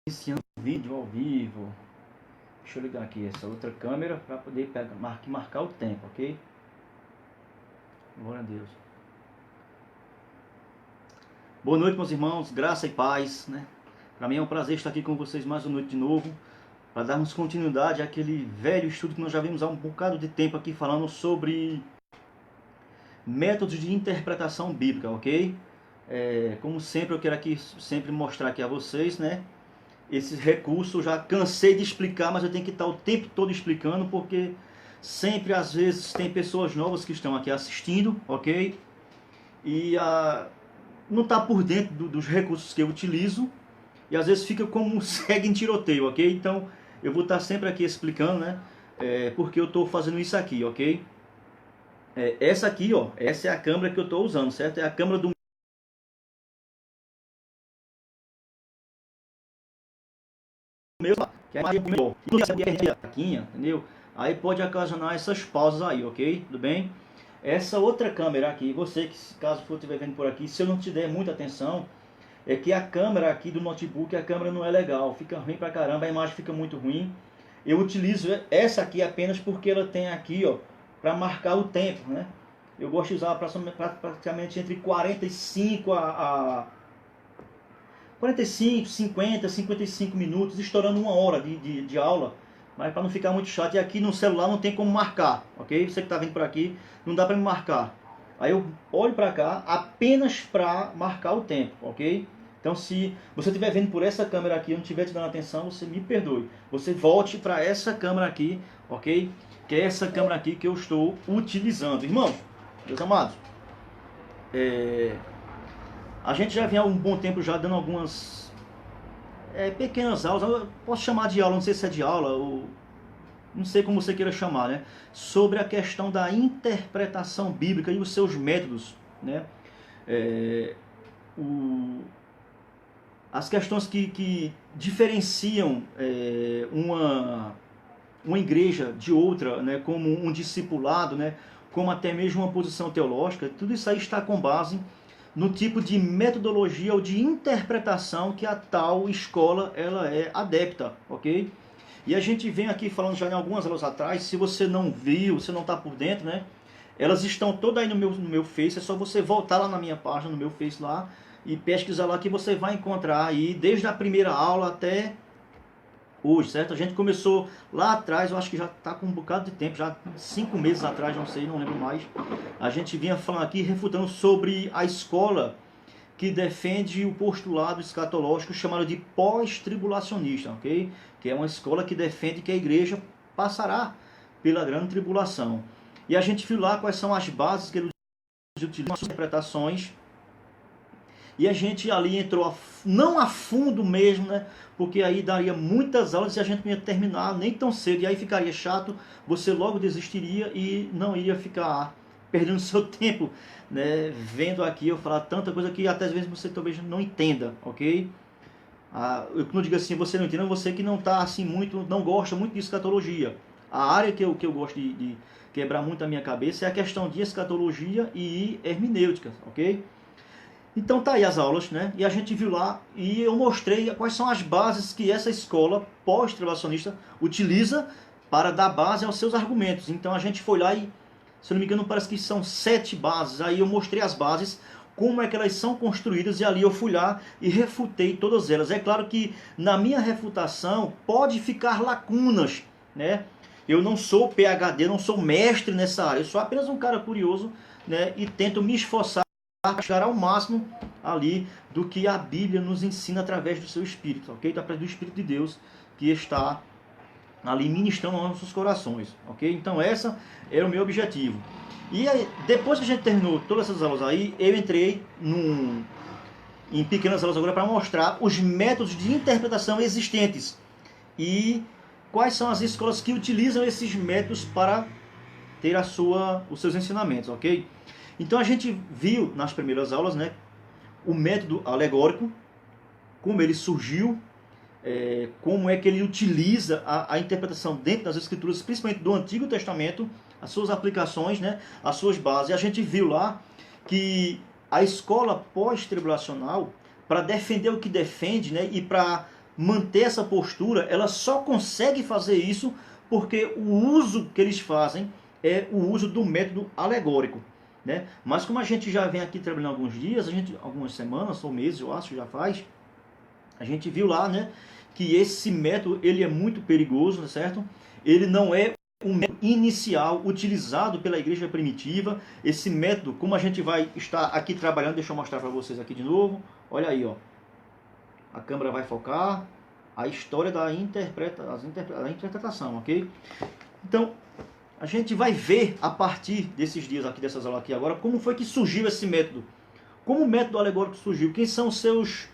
Iniciando o vídeo ao vivo. Deixa eu ligar aqui essa outra câmera para poder marcar o tempo, ok? Glória a Deus. Boa noite, meus irmãos, graça e paz, né? Para mim é um prazer estar aqui com vocês mais uma noite de novo, para darmos continuidade àquele velho estudo que nós já vimos há um bocado de tempo aqui, falando sobre métodos de interpretação bíblica, ok? Como sempre, eu quero aqui sempre mostrar aqui a vocês, né? Esses recursos eu já cansei de explicar, mas eu tenho que estar o tempo todo explicando, porque sempre, às vezes, tem pessoas novas que estão aqui assistindo, ok? E não está por dentro dos recursos que eu utilizo, e às vezes fica como um segue em tiroteio, ok? Então, eu vou estar sempre aqui explicando, né? Porque eu estou fazendo isso aqui, ok? Essa aqui, ó, essa é a câmera que eu estou usando, certo? É a câmera do meu, que é a imagem melhor. Entendeu? Aí pode ocasionar essas pausas aí, ok? Tudo bem? Essa outra câmera aqui, você que caso for estiver vendo por aqui, se eu não te der muita atenção, é que a câmera aqui do notebook, a câmera não é legal, fica ruim pra caramba, a imagem fica muito ruim. Eu utilizo essa aqui apenas porque ela tem aqui, ó, para marcar o tempo, né? Eu gosto de usar praticamente entre 45 a 45, 50, 55 minutos, estourando uma hora de aula, mas para não ficar muito chato. E aqui no celular não tem como marcar, ok? Você que está vindo por aqui, não dá para me marcar. Aí eu olho para cá apenas para marcar o tempo, ok? Então se você estiver vendo por essa câmera aqui e eu não estiver te dando atenção, você me perdoe. Você volte para essa câmera aqui, ok? Que é essa câmera aqui que eu estou utilizando. Irmão, meus amados, a gente já vem há um bom tempo já dando algumas pequenas aulas, eu posso chamar de aula, não sei se é de aula ou não sei como você queira chamar, né? Sobre a questão da interpretação bíblica e os seus métodos, né? As questões que diferenciam uma igreja de outra, né? Como um discipulado, né? Como até mesmo uma posição teológica, tudo isso aí está com base no tipo de metodologia ou de interpretação que a tal escola ela é adepta, ok? E a gente vem aqui falando já em algumas aulas atrás, se você não viu, você não está por dentro, né? Elas estão todas aí no meu Face, é só você voltar lá na minha página, no meu Face lá, e pesquisar lá que você vai encontrar aí, desde a primeira aula até hoje, certo? A gente começou lá atrás, eu acho que já está com um bocado de tempo, já 5 meses atrás, não sei, não lembro mais. A gente vinha falando aqui, refutando sobre a escola que defende o postulado escatológico chamado de pós-tribulacionista, ok? Que é uma escola que defende que a igreja passará pela grande tribulação. E a gente viu lá quais são as bases que eles utilizam, as interpretações. E a gente ali entrou, não a fundo mesmo, né? Porque aí daria muitas aulas e a gente não ia terminar nem tão cedo. E aí ficaria chato, você logo desistiria e não ia ficar perdendo seu tempo, né? Vendo aqui eu falar tanta coisa que até às vezes você talvez não entenda, ok? Eu não digo assim, você não entende, você que não está assim muito, não gosta muito de escatologia. A área que eu gosto de quebrar muito a minha cabeça é a questão de escatologia e hermenêutica, ok? Então tá aí as aulas, né? E a gente viu lá e eu mostrei quais são as bases que essa escola pós-tribulacionista utiliza para dar base aos seus argumentos. Então a gente foi lá e, se eu não me engano, parece que são 7 bases. Aí eu mostrei as bases, como é que elas são construídas, e ali eu fui lá e refutei todas elas. É claro que na minha refutação pode ficar lacunas, né? Eu não sou PhD, não sou mestre nessa área, eu sou apenas um cara curioso, né? E tento me esforçar para chegar ao máximo ali do que a Bíblia nos ensina através do seu Espírito, ok? Através do Espírito de Deus que está ali ministrando aos nossos corações, ok? Então essa era o meu objetivo. E aí, depois que a gente terminou todas essas aulas aí, eu entrei em pequenas aulas agora para mostrar os métodos de interpretação existentes e quais são as escolas que utilizam esses métodos para ter os seus ensinamentos, ok? Então a gente viu nas primeiras aulas, né, o método alegórico, como ele surgiu, como é que ele utiliza a interpretação dentro das escrituras, principalmente do Antigo Testamento, as suas aplicações, né, as suas bases. E a gente viu lá que a escola pós-tribulacional, para defender o que defende, né, e para manter essa postura, ela só consegue fazer isso porque o uso que eles fazem é o uso do método alegórico, né? Mas como a gente já vem aqui trabalhando alguns dias, algumas semanas ou meses, eu acho, já faz, a gente viu lá, né, que esse método ele é muito perigoso, certo? Ele não é um método inicial utilizado pela igreja primitiva. Esse método, como a gente vai estar aqui trabalhando, deixa eu mostrar para vocês aqui de novo. Olha aí, ó. A câmera vai focar a história da interpretação, ok? Então, a gente vai ver a partir desses dias aqui, dessas aulas aqui agora, como foi que surgiu esse método. Como o método alegórico surgiu? Quem são os seus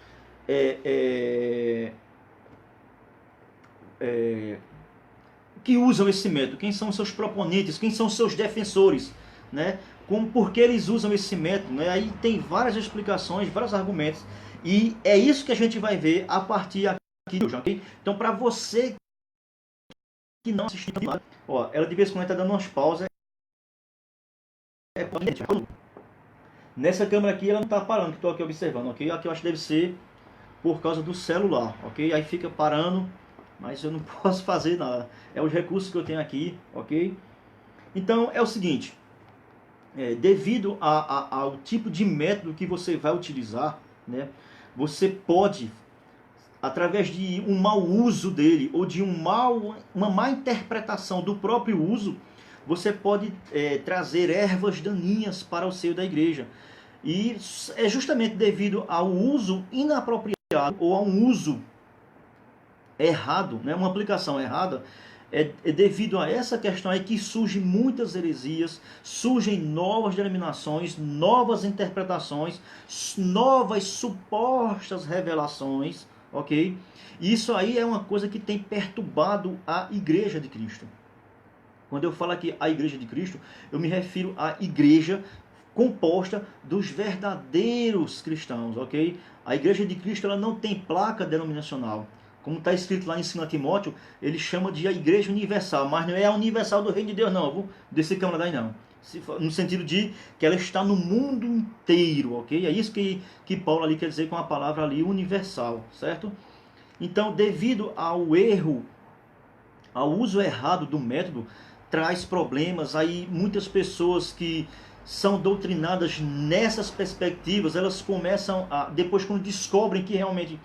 que usam esse método? Quem são os seus proponentes? Quem são os seus defensores? Né? Por que eles usam esse método? Né? Aí tem várias explicações, vários argumentos. E é isso que a gente vai ver a partir aqui, ok? Então, para você que não assistiu, ó, ela de vez em quando está dando umas pausas. Nessa câmera aqui ela não está parando, que estou aqui observando, ok? Aqui eu acho que deve ser por causa do celular, ok? Aí fica parando, mas eu não posso fazer nada. É os recursos que eu tenho aqui, ok? Então é o seguinte, devido ao tipo de método que você vai utilizar, né? Você pode, através de um mau uso dele ou de uma má interpretação do próprio uso, você pode trazer ervas daninhas para o seio da igreja. E é justamente devido ao uso inapropriado ou a um uso errado, né, uma aplicação errada, é devido a essa questão aí que surgem muitas heresias, surgem novas denominações, novas interpretações, novas supostas revelações, ok? Isso aí é uma coisa que tem perturbado a Igreja de Cristo. Quando eu falo aqui a Igreja de Cristo, eu me refiro à igreja composta dos verdadeiros cristãos, ok? A Igreja de Cristo ela não tem placa denominacional. Como está escrito lá em 2 Timóteo, ele chama de a Igreja Universal, mas não é a universal do Reino de Deus não, desse câmara daí não. No sentido de que ela está no mundo inteiro, ok? É isso que Paulo ali quer dizer com a palavra ali universal, certo? Então, devido ao erro, ao uso errado do método, traz problemas. Aí muitas pessoas que são doutrinadas nessas perspectivas, elas começam a, depois quando descobrem que realmente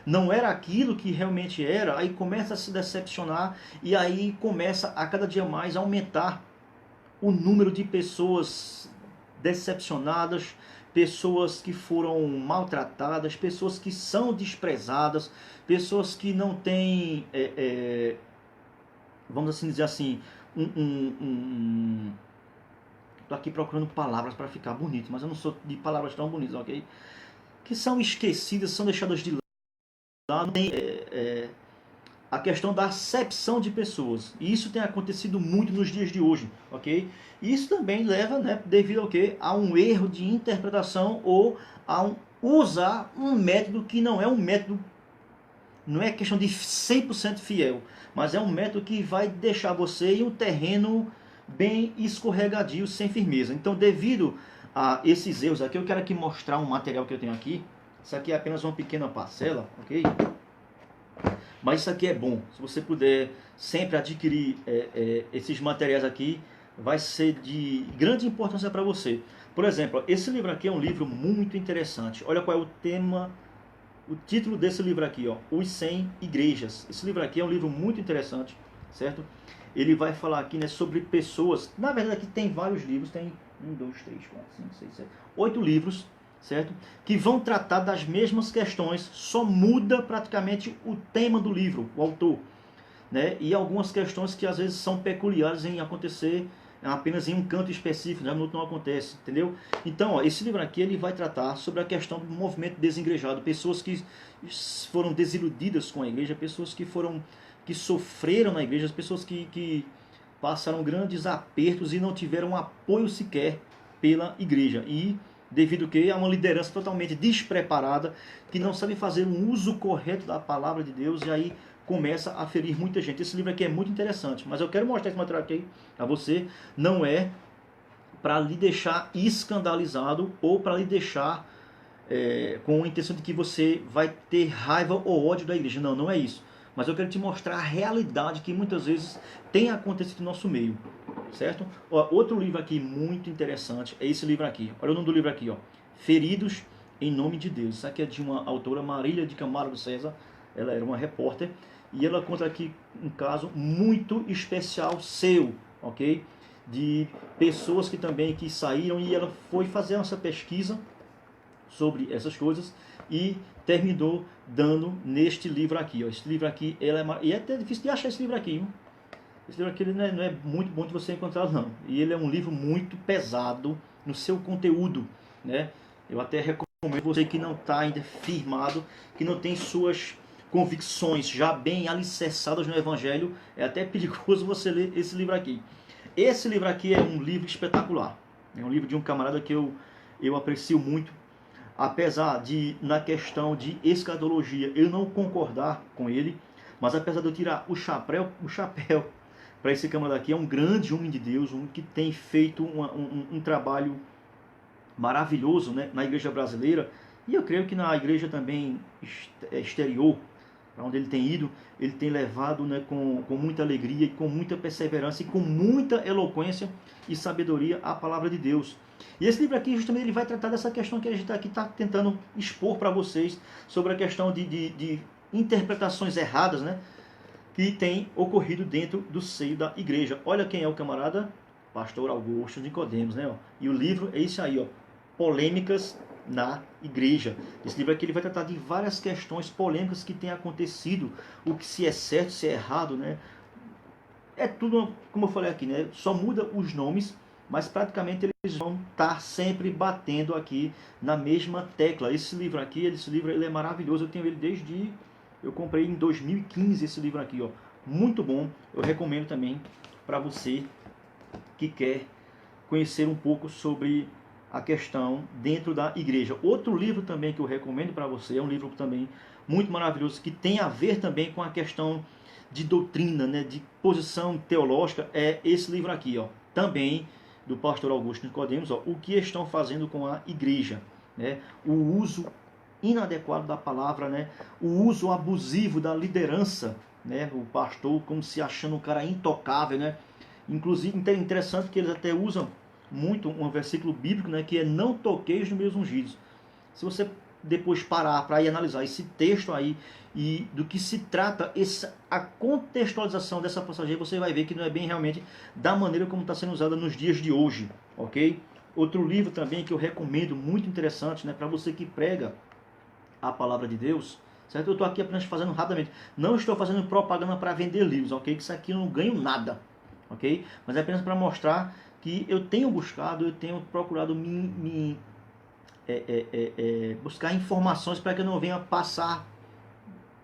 não era aquilo que realmente era, aí começa a se decepcionar e aí começa a cada dia mais aumentar o número de pessoas decepcionadas, pessoas que foram maltratadas, pessoas que são desprezadas, pessoas que não têm, vamos assim dizer assim, tô aqui procurando palavras para ficar bonito, mas eu não sou de palavras tão bonitas, ok? Que são esquecidas, são deixadas de lado. Tem a questão da acepção de pessoas. E isso tem acontecido muito nos dias de hoje, ok? E isso também leva, né, devido ao quê? A um erro de interpretação ou a usar um método que não é um método, não é questão de 100% fiel, mas é um método que vai deixar você em um terreno bem escorregadio, sem firmeza. Então, devido a esses erros aqui, eu quero aqui mostrar um material que eu tenho aqui. Isso aqui é apenas uma pequena parcela, ok? Mas isso aqui é bom. Se você puder sempre adquirir esses materiais aqui, vai ser de grande importância para você. Por exemplo, esse livro aqui é um livro muito interessante. Olha qual é o tema, o título desse livro aqui, ó, Os 100 Igrejas. Esse livro aqui é um livro muito interessante, certo? Ele vai falar aqui, né, sobre pessoas. Na verdade, aqui tem vários livros, tem 1, 2, 3, 4, 5, 6, 7, 8 livros, certo? Que vão tratar das mesmas questões, só muda praticamente o tema do livro, o autor, né? E algumas questões que às vezes são peculiares em acontecer apenas em um canto específico, já no outro não acontece, entendeu? Então, ó, esse livro aqui ele vai tratar sobre a questão do movimento desengrejado, pessoas que foram desiludidas com a igreja, pessoas que sofreram na igreja, as pessoas que passaram grandes apertos e não tiveram apoio sequer pela igreja. E devido a que há uma liderança totalmente despreparada, que não sabe fazer um uso correto da palavra de Deus, e aí começa a ferir muita gente. Esse livro aqui é muito interessante, mas eu quero mostrar esse material aqui a você, não é para lhe deixar escandalizado ou para lhe deixar com a intenção de que você vai ter raiva ou ódio da igreja. Não, não é isso. Mas eu quero te mostrar a realidade que muitas vezes tem acontecido no nosso meio, certo? Ó, outro livro aqui muito interessante é esse livro aqui. Olha o nome do livro aqui, ó. Feridos em Nome de Deus. Isso aqui é de uma autora, Marília de Camargo César. Ela era uma repórter e ela conta aqui um caso muito especial seu, ok? De pessoas que saíram, e ela foi fazer essa pesquisa sobre essas coisas e terminou dando neste livro aqui, ó. Esse livro aqui, e é até difícil de achar esse livro aqui, viu? Esse livro aqui ele não é muito bom de você encontrar, não. E ele é um livro muito pesado no seu conteúdo, né? Eu até recomendo você que não está ainda firmado, que não tem suas convicções já bem alicerçadas no Evangelho, é até perigoso você ler esse livro aqui. Esse livro aqui é um livro espetacular. É um livro de um camarada que eu aprecio muito. Apesar de, na questão de escatologia, eu não concordar com ele, mas apesar de eu tirar o chapéu para esse camarada aqui, é um grande homem de Deus, um que tem feito um trabalho maravilhoso, né, na igreja brasileira, e eu creio que na igreja também exterior, para onde ele tem ido, ele tem levado, né, com muita alegria e com muita perseverança e com muita eloquência e sabedoria a palavra de Deus. E esse livro aqui, justamente, ele vai tratar dessa questão que a gente aqui está tentando expor para vocês, sobre a questão de interpretações erradas, né, que tem ocorrido dentro do seio da igreja. Olha quem é o camarada, Pastor Augusto Nicodemos, né? Ó. E o livro é esse aí, ó, Polêmicas na Igreja. Esse livro aqui ele vai tratar de várias questões polêmicas que têm acontecido, o que se é certo, se é errado, né? É tudo, como eu falei aqui, né? Só muda os nomes, mas praticamente eles vão estar sempre batendo aqui na mesma tecla. Esse livro aqui, ele é maravilhoso, eu tenho ele desde... Eu comprei em 2015 esse livro aqui, ó. Muito bom, eu recomendo também para você que quer conhecer um pouco sobre a questão dentro da igreja. Outro livro também que eu recomendo para você, é um livro também muito maravilhoso, que tem a ver também com a questão de doutrina, né, de posição teológica, é esse livro aqui, ó, também do pastor Augusto Nicodemos, ó, O que estão fazendo com a igreja, né, o uso inadequado da palavra, né, o uso abusivo da liderança, né, o pastor como se achando um cara intocável, né, inclusive interessante que eles até usam muito um versículo bíblico, né, que é não toqueis nos meus ungidos. Se você depois parar para ir analisar esse texto aí e do que se trata, a contextualização dessa passagem, você vai ver que não é bem realmente da maneira como está sendo usada nos dias de hoje, ok? Outro livro também que eu recomendo, muito interessante, né, para você que prega a palavra de Deus, certo? Eu estou aqui apenas fazendo rapidamente, não estou fazendo propaganda para vender livros, ok? Que isso aqui eu não ganho nada, ok? Mas é apenas para mostrar que eu tenho buscado, eu tenho procurado buscar informações para que eu não venha passar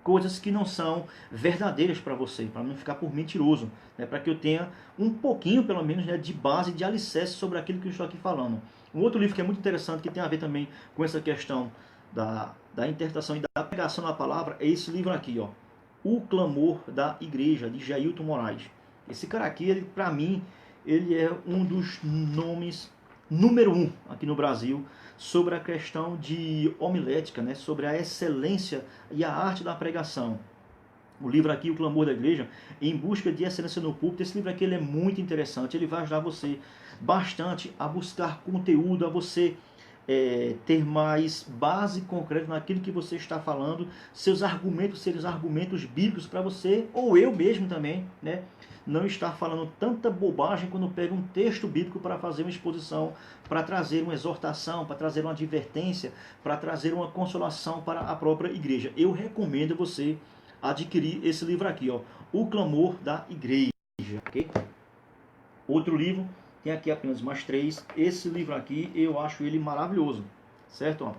coisas que não são verdadeiras para você, para não ficar por mentiroso, né? Para que eu tenha um pouquinho, pelo menos, né, de base, de alicerce sobre aquilo que eu estou aqui falando. Um outro livro que é muito interessante, que tem a ver também com essa questão da interpretação e da pregação da palavra, é esse livro aqui, ó, O Clamor da Igreja, de Jailton Moraes. Esse cara aqui, ele, para mim, ele é um dos nomes número 1 aqui no Brasil sobre a questão de homilética, né, sobre a excelência e a arte da pregação. O livro aqui, O Clamor da Igreja, Em Busca de Excelência no Púlpito, esse livro aqui ele é muito interessante, ele vai ajudar você bastante a buscar conteúdo, a você ter mais base concreta naquilo que você está falando, seus argumentos serem os argumentos bíblicos para você, ou eu mesmo também, né, não estar falando tanta bobagem quando pego um texto bíblico para fazer uma exposição, para trazer uma exortação, para trazer uma advertência, para trazer uma consolação para a própria igreja. Eu recomendo você adquirir esse livro aqui, ó, O Clamor da Igreja. Okay? Outro livro, tem aqui apenas mais 3. Esse livro aqui eu acho ele maravilhoso, certo? Ó,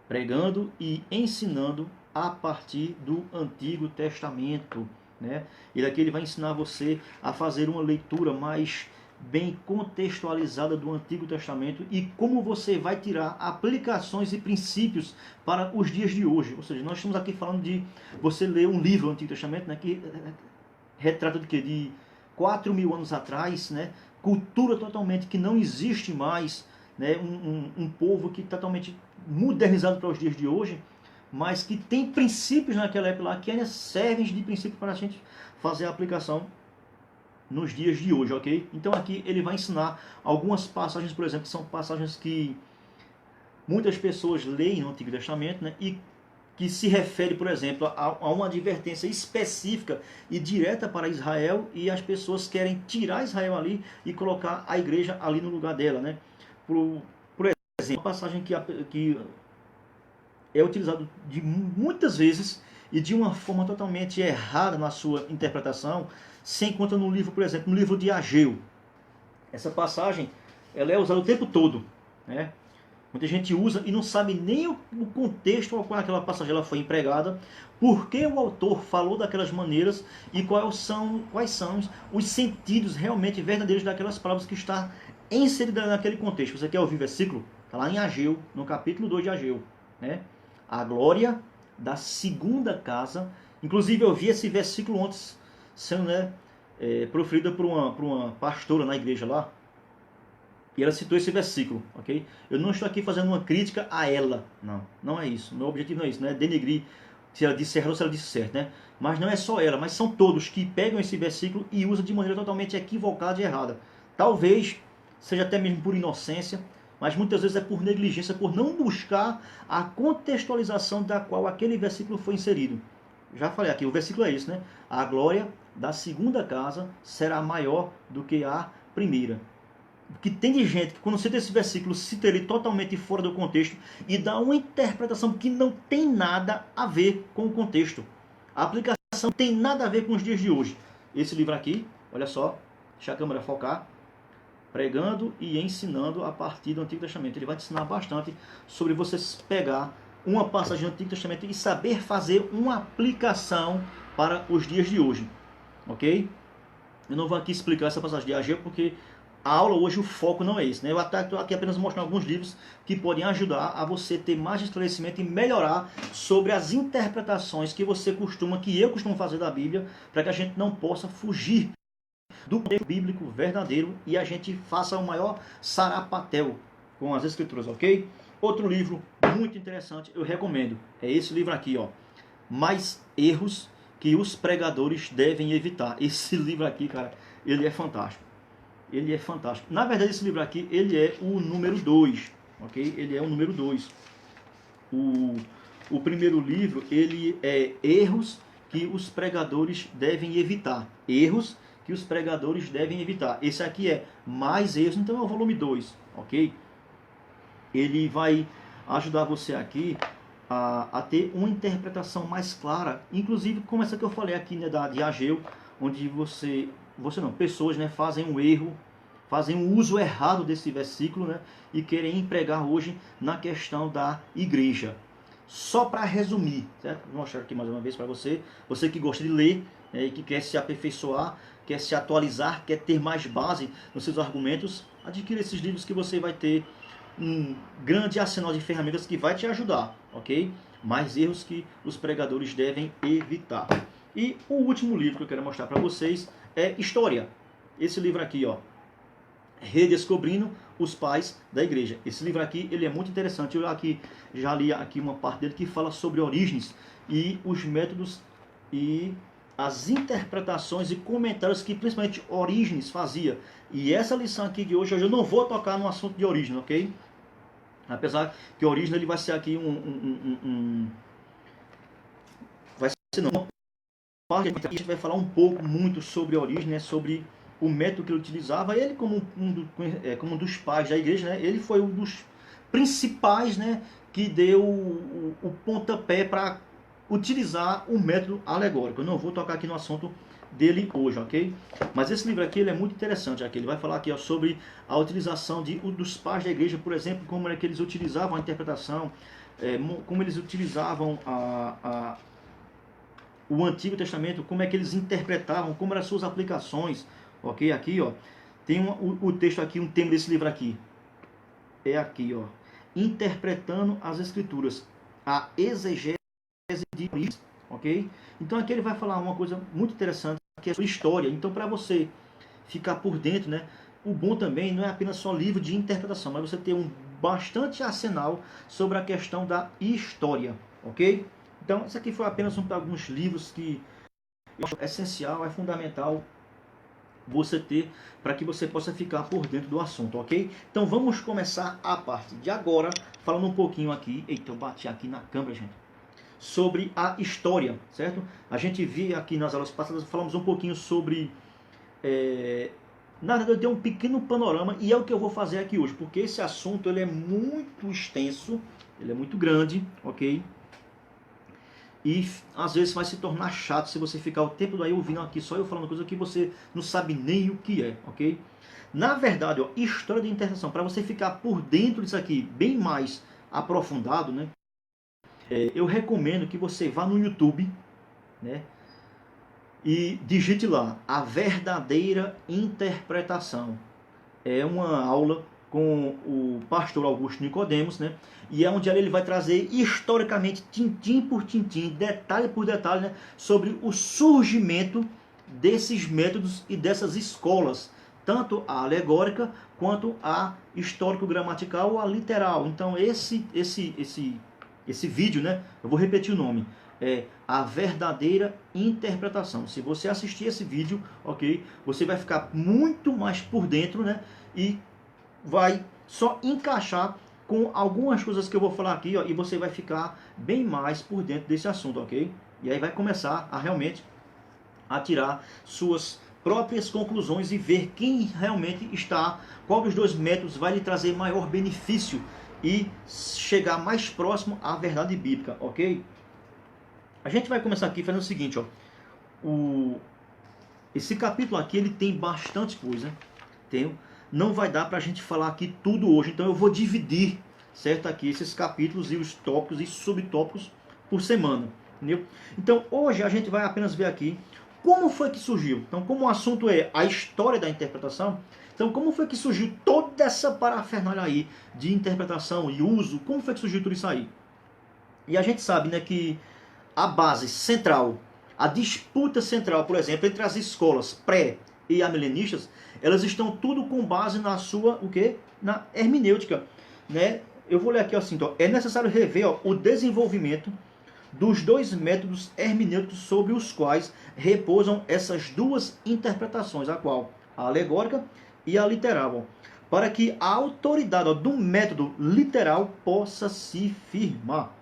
Pregando e Ensinando a partir do Antigo Testamento, né? E daqui ele vai ensinar você a fazer uma leitura mais bem contextualizada do Antigo Testamento e como você vai tirar aplicações e princípios para os dias de hoje. Ou seja, nós estamos aqui falando de você ler um livro do Antigo Testamento, né, que retrata do que? De 4.000 anos atrás, né? Cultura totalmente que não existe mais, né? Um povo que totalmente modernizado para os dias de hoje, mas que tem princípios naquela época lá que ainda servem de princípio para a gente fazer a aplicação nos dias de hoje, ok? Então aqui ele vai ensinar algumas passagens, por exemplo, que são passagens que muitas pessoas leem no Antigo Testamento, né? E que se refere, por exemplo, a uma advertência específica e direta para Israel, e as pessoas querem tirar Israel ali e colocar a igreja ali no lugar dela, né? Por exemplo, uma passagem que é utilizado de muitas vezes e de uma forma totalmente errada na sua interpretação, se encontra no livro, por exemplo, no livro de Ageu. Essa passagem ela é usada o tempo todo, né? Muita gente usa e não sabe nem o contexto ao qual aquela passagem ela foi empregada, por que o autor falou daquelas maneiras e quais são os sentidos realmente verdadeiros daquelas palavras que está inserida naquele contexto. Você quer ouvir o versículo? Está lá em Ageu, no capítulo 2 de Ageu, né? A glória da segunda casa. Inclusive eu vi esse versículo antes sendo, né, proferido por uma pastora na igreja lá. E ela citou esse versículo, ok? Eu não estou aqui fazendo uma crítica a ela, não é isso. Meu objetivo não é isso, não é denegrir se ela disse errado ou se ela disse certo, né? Mas não é só ela, mas são todos que pegam esse versículo e usam de maneira totalmente equivocada e errada. Talvez seja até mesmo por inocência, mas muitas vezes é por negligência, por não buscar a contextualização da qual aquele versículo foi inserido. Já falei aqui, o versículo é esse, né? A glória da segunda casa será maior do que a primeira. Que tem de gente que quando cita esse versículo cita ele totalmente fora do contexto e dá uma interpretação que não tem nada a ver com o contexto. A aplicação não tem nada a ver com os dias de hoje. Esse livro aqui, olha só, deixa a câmera focar, pregando e ensinando a partir do Antigo Testamento. Ele vai te ensinar bastante sobre você pegar uma passagem do Antigo Testamento e saber fazer uma aplicação para os dias de hoje, ok? Eu não vou aqui explicar essa passagem de Ageu porque a aula hoje, o foco não é esse, né? Eu estou aqui apenas mostrando alguns livros que podem ajudar a você ter mais esclarecimento e melhorar sobre as interpretações que eu costumo fazer da Bíblia, para que a gente não possa fugir do contexto bíblico verdadeiro e a gente faça o maior sarapatel com as escrituras, ok? Outro livro muito interessante, eu recomendo, é esse livro aqui, ó. Mais erros que os pregadores devem evitar. Esse livro aqui, cara, ele é fantástico. Ele é fantástico. Na verdade, esse livro aqui, ele é o número 2, ok? Ele é o número 2. O primeiro livro, ele é Erros que os pregadores devem evitar. Erros que os pregadores devem evitar. Esse aqui é Mais Erros, então é o volume 2, ok? Ele vai ajudar você aqui a ter uma interpretação mais clara, inclusive como essa que eu falei aqui, né, de Ageu, onde pessoas, né, fazem um erro, fazem um uso errado desse versículo, né, e querem empregar hoje na questão da igreja. Só para resumir, certo? Vou mostrar aqui mais uma vez para você que gosta de ler, né, e que quer se aperfeiçoar, quer se atualizar, quer ter mais base nos seus argumentos, adquira esses livros que você vai ter um grande arsenal de ferramentas que vai te ajudar, ok? Mais erros que os pregadores devem evitar. E o último livro que eu quero mostrar para vocês é História. Esse livro aqui, ó, Redescobrindo os Pais da Igreja. Esse livro aqui, ele é muito interessante. Eu aqui já li aqui uma parte dele que fala sobre Orígenes e os métodos e as interpretações e comentários que principalmente Orígenes fazia. E essa lição aqui de hoje, eu não vou tocar no assunto de Orígenes, ok? Apesar que Orígenes ele vai ser aqui vai ser não, a gente vai falar um pouco muito sobre Orígenes, né, sobre o método que ele utilizava. Ele como um dos pais da igreja, né, ele foi um dos principais, né, que deu o pontapé para utilizar o método alegórico. Eu não vou tocar aqui no assunto dele hoje, ok? Mas esse livro aqui ele é muito interessante. Aqui ele vai falar aqui, ó, sobre a utilização dos pais da igreja, por exemplo, como é que eles utilizavam a interpretação, como eles utilizavam o Antigo Testamento, como é que eles interpretavam, como eram as suas aplicações, ok? Aqui, ó, tem o texto aqui, um tema desse livro aqui, é aqui, ó, Interpretando as Escrituras, a exegese de Orígenes, ok? Então aqui ele vai falar uma coisa muito interessante, que é sobre história. Então, para você ficar por dentro, né, o bom também não é apenas só livro de interpretação, mas você ter um bastante arsenal sobre a questão da história, ok? Então, isso aqui foi apenas alguns livros que eu acho essencial, é fundamental você ter para que você possa ficar por dentro do assunto, ok? Então vamos começar a partir de agora, falando um pouquinho aqui, eita, eu bati aqui na câmera, gente, sobre a história, certo? A gente viu aqui nas aulas passadas, falamos um pouquinho sobre... na verdade, eu dei um pequeno panorama e é o que eu vou fazer aqui hoje, porque esse assunto ele é muito extenso, ele é muito grande, ok? E às vezes vai se tornar chato se você ficar o tempo daí ouvindo aqui só eu falando coisa que você não sabe nem o que é, ok? Na verdade, ó, história de interpretação, para você ficar por dentro disso aqui bem mais aprofundado, né? Eu recomendo que você vá no YouTube, né? E digite lá, a verdadeira interpretação. É uma aula com o pastor Augusto Nicodemos, né? E é onde ele vai trazer historicamente, tintim por tintim, detalhe por detalhe, né? Sobre o surgimento desses métodos e dessas escolas, tanto a alegórica quanto a histórico-gramatical ou a literal. Então esse vídeo, né? Eu vou repetir o nome. É a verdadeira interpretação. Se você assistir esse vídeo, ok, você vai ficar muito mais por dentro, né? E vai só encaixar com algumas coisas que eu vou falar aqui, ó, e você vai ficar bem mais por dentro desse assunto, ok? E aí vai começar a realmente a tirar suas próprias conclusões e ver quem realmente está, qual dos dois métodos vai lhe trazer maior benefício e chegar mais próximo à verdade bíblica, ok? A gente vai começar aqui fazendo o seguinte, ó. Esse capítulo aqui ele tem bastante coisa, não vai dar para a gente falar aqui tudo hoje, então eu vou dividir, certo, aqui esses capítulos e os tópicos e subtópicos por semana, entendeu? Então hoje a gente vai apenas ver aqui como foi que surgiu. Então, como o assunto é a história da interpretação, então como foi que surgiu toda essa parafernália aí de interpretação e uso, como foi que surgiu tudo isso aí? E a gente sabe, né, que a base central, a disputa central, por exemplo, entre as escolas pré e amilenistas, elas estão tudo com base na sua, o quê? Na hermenêutica, né? Eu vou ler aqui assim, ó, é necessário rever, ó, o desenvolvimento dos dois métodos hermenêuticos sobre os quais repousam essas duas interpretações, a qual? A alegórica e a literal, ó, para que a autoridade, ó, do método literal possa se firmar.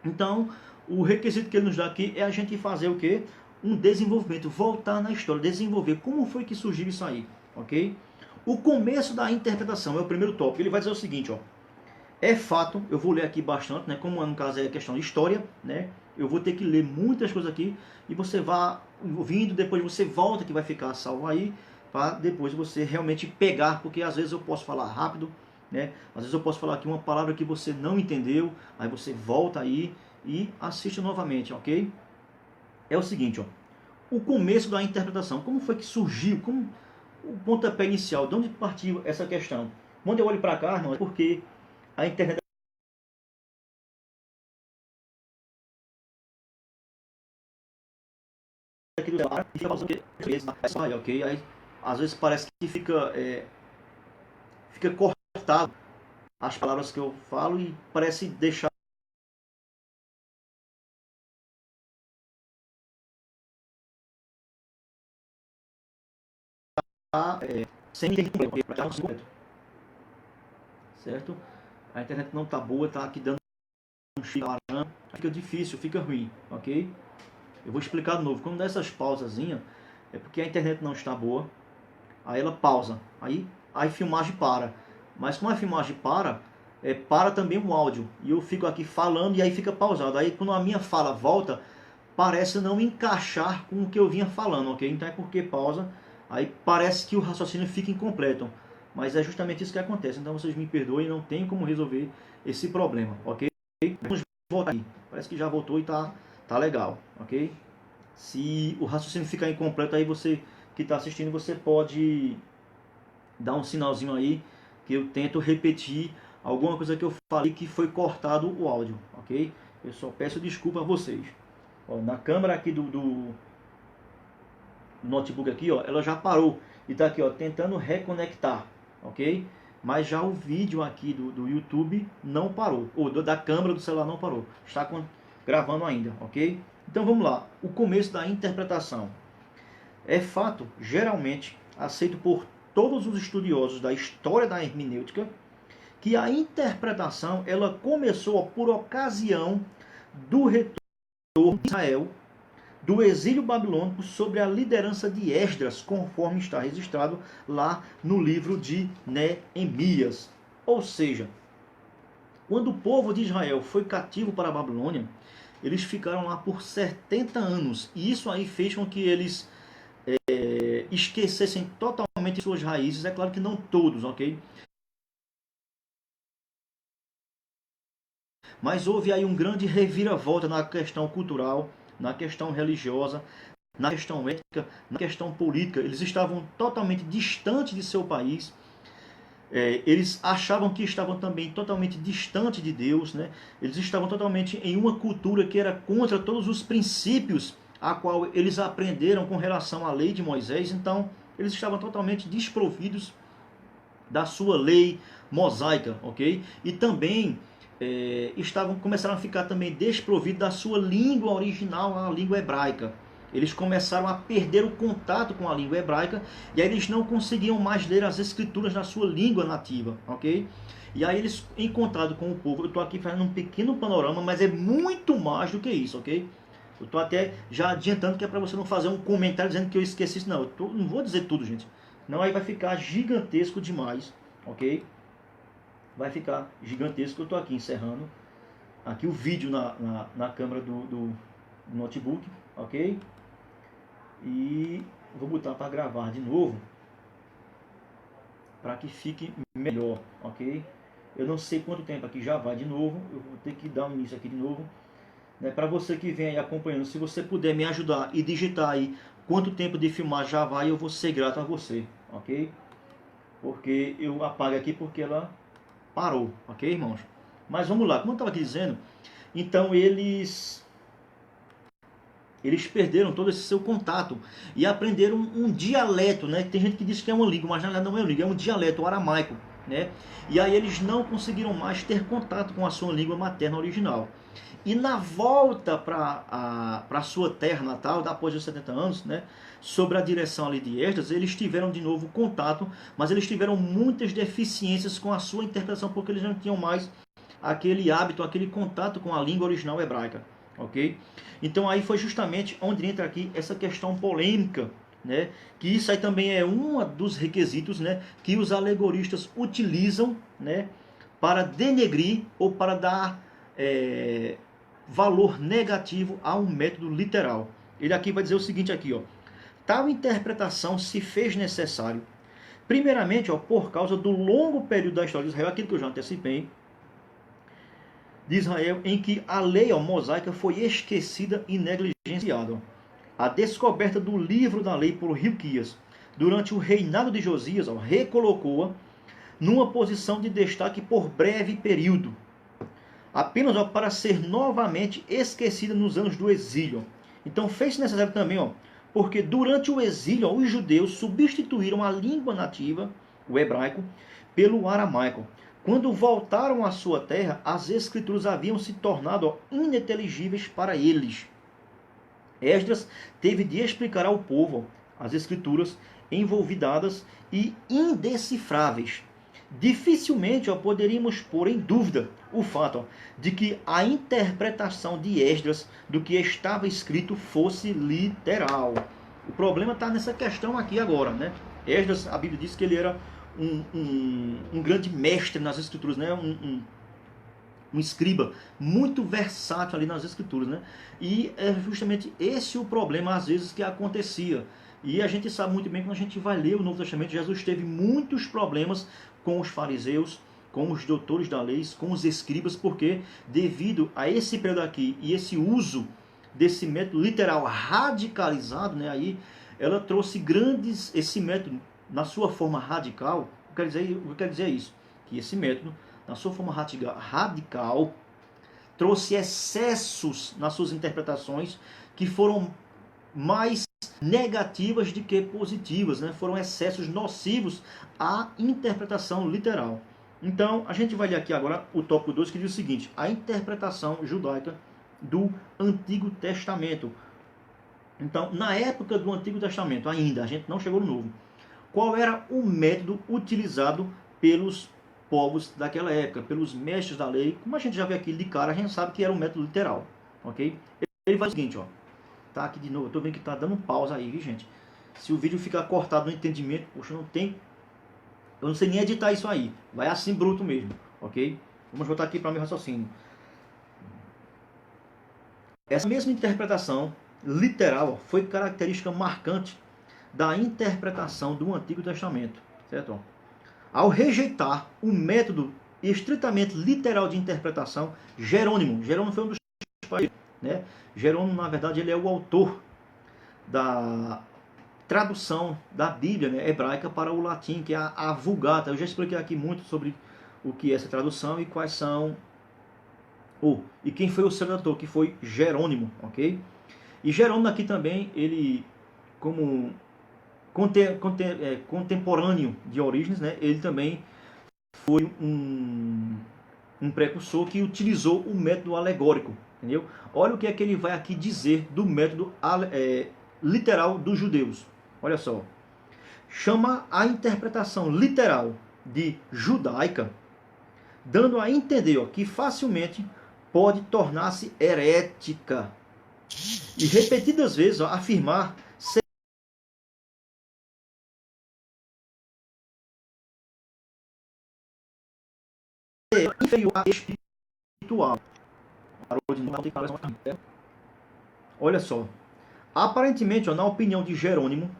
Então, o requisito que ele nos dá aqui é a gente fazer o quê? Um desenvolvimento, voltar na história, desenvolver como foi que surgiu isso aí, ok? O começo da interpretação é o primeiro tópico. Ele vai dizer o seguinte, ó. É fato, eu vou ler aqui bastante, né? Como no caso é a questão de história, né? Eu vou ter que ler muitas coisas aqui e você vai ouvindo, depois você volta que vai ficar salvo aí, para depois você realmente pegar, porque às vezes eu posso falar rápido, né? Às vezes eu posso falar aqui uma palavra que você não entendeu, aí você volta aí e assiste novamente, ok? É o seguinte, ó, o começo da interpretação, como foi que surgiu, como o pontapé inicial, de onde partiu essa questão? Quando eu olho para cá, irmão, é porque a internet aqui do celular fica pausando, ok? Aí às vezes parece que fica cortado as palavras que eu falo e parece deixar sem entender completo, certo? A internet não tá boa, tá aqui dando um chilarão, fica difícil, fica ruim, ok? Eu vou explicar de novo. Quando dá essas pausazinhas, é porque a internet não está boa, aí ela pausa, aí a filmagem para. Mas como a filmagem para, para também o áudio. E eu fico aqui falando e aí fica pausado. Aí quando a minha fala volta, parece não encaixar com o que eu vinha falando, ok? Então é porque pausa, aí parece que o raciocínio fica incompleto. Mas é justamente isso que acontece. Então vocês me perdoem, não tem como resolver esse problema, ok? Vamos voltar aqui. Parece que já voltou e tá legal, ok? Se o raciocínio ficar incompleto, aí você que está assistindo, você pode dar um sinalzinho aí que eu tento repetir alguma coisa que eu falei que foi cortado o áudio, ok? Eu só peço desculpa a vocês. Ó, na câmera aqui do notebook aqui, ó, ela já parou e está aqui, ó, tentando reconectar, ok? mas já o vídeo aqui do YouTube não parou, ou da câmera do celular não parou, está gravando ainda, ok? Então vamos lá, o começo da interpretação. É fato, geralmente, aceito por todos os estudiosos da história da hermenêutica, que a interpretação ela começou por ocasião do retorno de Israel do exílio babilônico sob a liderança de Esdras, conforme está registrado lá no livro de Neemias. Ou seja, quando o povo de Israel foi cativo para a Babilônia, eles ficaram lá por 70 anos. E isso aí fez com que eles esquecessem totalmente suas raízes. É claro que não todos, ok? Mas houve aí um grande reviravolta na questão cultural, na questão religiosa, na questão ética, na questão política. Eles estavam totalmente distantes de seu país. Eles achavam que estavam também totalmente distantes de Deus, né? Eles estavam totalmente em uma cultura que era contra todos os princípios a qual eles aprenderam com relação à lei de Moisés. Então, eles estavam totalmente desprovidos da sua lei mosaica, ok? E também começaram a ficar também desprovidos da sua língua original, a língua hebraica. Eles começaram a perder o contato com a língua hebraica e aí eles não conseguiam mais ler as escrituras na sua língua nativa, ok? E aí eles, em contato com o povo, eu estou aqui fazendo um pequeno panorama, mas é muito mais do que isso, ok? Eu estou até já adiantando que é para você não fazer um comentário dizendo que eu esqueci isso, não. Não vou dizer tudo, gente. Não, aí vai ficar gigantesco demais, ok? Vai ficar gigantesco. Eu estou aqui encerrando aqui o vídeo na câmera do notebook, ok? E vou botar para gravar de novo para que fique melhor, ok? Eu não sei quanto tempo aqui já vai de novo, eu vou ter que dar um início aqui de novo, né? Para você que vem aí acompanhando, se você puder me ajudar e digitar aí quanto tempo de filmar já vai, eu vou ser grato a você, ok? Porque eu apago aqui porque ela parou, ok, irmãos? Mas vamos lá, como eu estava aqui dizendo, então eles perderam todo esse seu contato e aprenderam um dialeto, né? Tem gente que diz que é uma língua, mas na verdade não é uma língua, é um dialeto, o aramaico, né? E aí eles não conseguiram mais ter contato com a sua língua materna original. E na volta para a sua terra natal, após os 70 anos, né, sob a direção ali de Esdras, eles tiveram de novo contato, mas eles tiveram muitas deficiências com a sua interpretação, porque eles não tinham mais aquele hábito, aquele contato com a língua original hebraica, ok? Então aí foi justamente onde entra aqui essa questão polêmica, né? Que isso aí também é um dos requisitos, né, que os alegoristas utilizam, né, para denegrir ou para dar valor negativo a um método literal. Ele aqui vai dizer o seguinte aqui, ó: tal interpretação se fez necessário, primeiramente, ó, por causa do longo período da história de Israel, aquilo que eu já antecipei, de Israel, em que a lei mosaica foi esquecida e negligenciada. A descoberta do livro da lei por Hilquias durante o reinado de Josias recolocou-a numa posição de destaque por breve período, apenas para ser novamente esquecida nos anos do exílio. Então fez-se necessário também, porque durante o exílio os judeus substituíram a língua nativa, o hebraico, pelo aramaico. Quando voltaram à sua terra, as escrituras haviam se tornado ininteligíveis para eles. Esdras teve de explicar ao povo as escrituras envolvidadas e indecifráveis. Dificilmente poderíamos pôr em dúvida o fato de que a interpretação de Esdras do que estava escrito fosse literal. O problema está nessa questão aqui agora, né? Esdras, a Bíblia diz que ele era um grande mestre nas escrituras, né? Um escriba muito versátil ali nas escrituras, né? E é justamente esse o problema às vezes que acontecia. E a gente sabe muito bem, quando a gente vai ler o Novo Testamento, Jesus teve muitos problemas com os fariseus, com os doutores da lei, com os escribas, porque devido a esse período aqui e esse uso desse método literal radicalizado, né, aí ela trouxe esse método na sua forma radical. Eu quero dizer isso, que esse método na sua forma radical trouxe excessos nas suas interpretações que foram mais negativas do que positivas, né? Foram excessos nocivos à interpretação literal. Então, a gente vai ler aqui agora o tópico 2, que diz o seguinte: a interpretação judaica do Antigo Testamento. Então, na época do Antigo Testamento ainda, a gente não chegou no Novo, qual era o método utilizado pelos povos daquela época, pelos mestres da lei? Como a gente já viu aqui de cara, a gente sabe que era um método literal, ok? Ele faz o seguinte, ó, tá aqui de novo, eu tô vendo que tá dando pausa aí, viu, gente? Se o vídeo ficar cortado no entendimento, poxa, não tem, eu não sei nem editar isso aí, vai assim bruto mesmo, ok? Vamos voltar aqui para o meu raciocínio. Essa mesma interpretação literal foi característica marcante da interpretação do Antigo Testamento, certo? Ao rejeitar o método estritamente literal de interpretação, Jerônimo foi um dos pais, né? Jerônimo, na verdade, ele é o autor da tradução da Bíblia, né, hebraica para o latim, que é a Vulgata. Eu já expliquei aqui muito sobre o que é essa tradução e quais são e quem foi o seu tradutor, que foi Jerônimo, ok? E Jerônimo aqui também, ele como contemporâneo de Orígenes, né, ele também foi um precursor que utilizou o método alegórico, entendeu? Olha o que é que ele vai aqui dizer do método literal dos judeus. Olha só, chama a interpretação literal de judaica, dando a entender, ó, que facilmente pode tornar-se herética e repetidas vezes, ó, afirmar ser inferior a espiritual. Olha só, aparentemente, ó, na opinião de Jerônimo,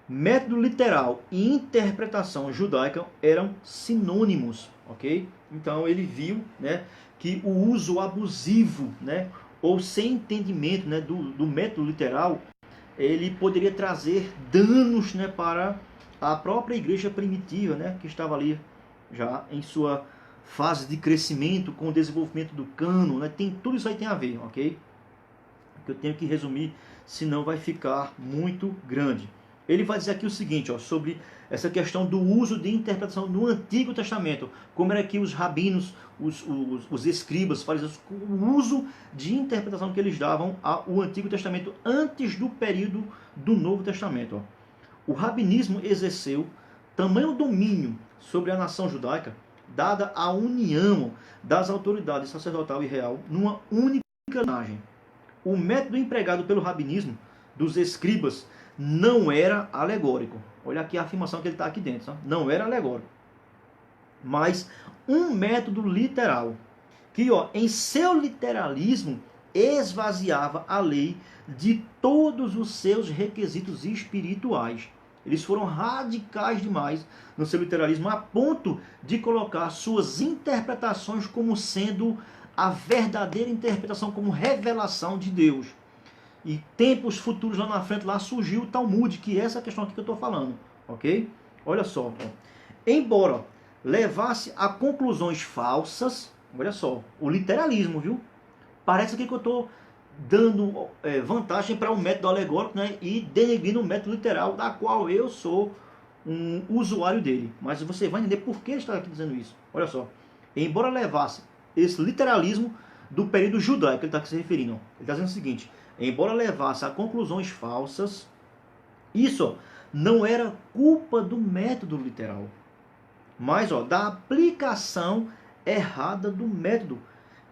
método literal e interpretação judaica eram sinônimos, ok? Então ele viu, né, que o uso abusivo, né, ou sem entendimento, né, do método literal, ele poderia trazer danos, né, para a própria igreja primitiva, né, que estava ali já em sua fase de crescimento, com o desenvolvimento do cânon, né, tudo isso aí tem a ver, ok? Que eu tenho que resumir, senão vai ficar muito grande. Ele vai dizer aqui o seguinte, ó, sobre essa questão do uso de interpretação no Antigo Testamento, como era que os rabinos, os escribas, fariseus, o uso de interpretação que eles davam ao Antigo Testamento antes do período do Novo Testamento. Ó. O rabinismo exerceu tamanho domínio sobre a nação judaica, dada a união das autoridades sacerdotal e real numa única linhagem. O método empregado pelo rabinismo dos escribas não era alegórico. Olha aqui a afirmação que ele está aqui dentro. Sabe? Não era alegórico. Mas um método literal. Que, ó, em seu literalismo, esvaziava a lei de todos os seus requisitos espirituais. Eles foram radicais demais no seu literalismo, a ponto de colocar suas interpretações como sendo a verdadeira interpretação, como revelação de Deus. E tempos futuros lá na frente, lá surgiu o Talmud, que é essa questão aqui que eu estou falando, ok? Olha só, ó. Embora levasse a conclusões falsas, olha só, o literalismo, viu? Parece aqui que eu estou dando vantagem para o método alegórico, né? E denegrindo o método literal, da qual eu sou um usuário dele. Mas você vai entender por que ele está aqui dizendo isso. Olha só, embora levasse esse literalismo do período judaico, que ele está se referindo, ele está dizendo o seguinte: embora levasse a conclusões falsas, isso não era culpa do método literal, mas da aplicação errada do método,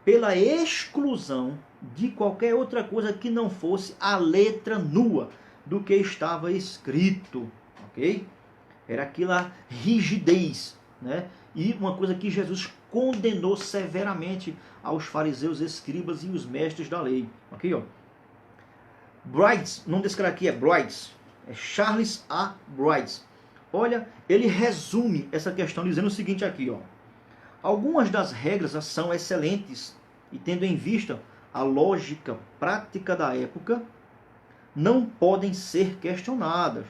pela exclusão de qualquer outra coisa que não fosse a letra nua do que estava escrito, ok? Era aquela rigidez, né? E uma coisa que Jesus condenou severamente aos fariseus, escribas e os mestres da lei. Aqui, ó. Brides, o nome desse cara aqui é Brides, é Charles A. Brides. Olha, ele resume essa questão dizendo o seguinte aqui, ó. Algumas das regras são excelentes e, tendo em vista a lógica prática da época, não podem ser questionadas.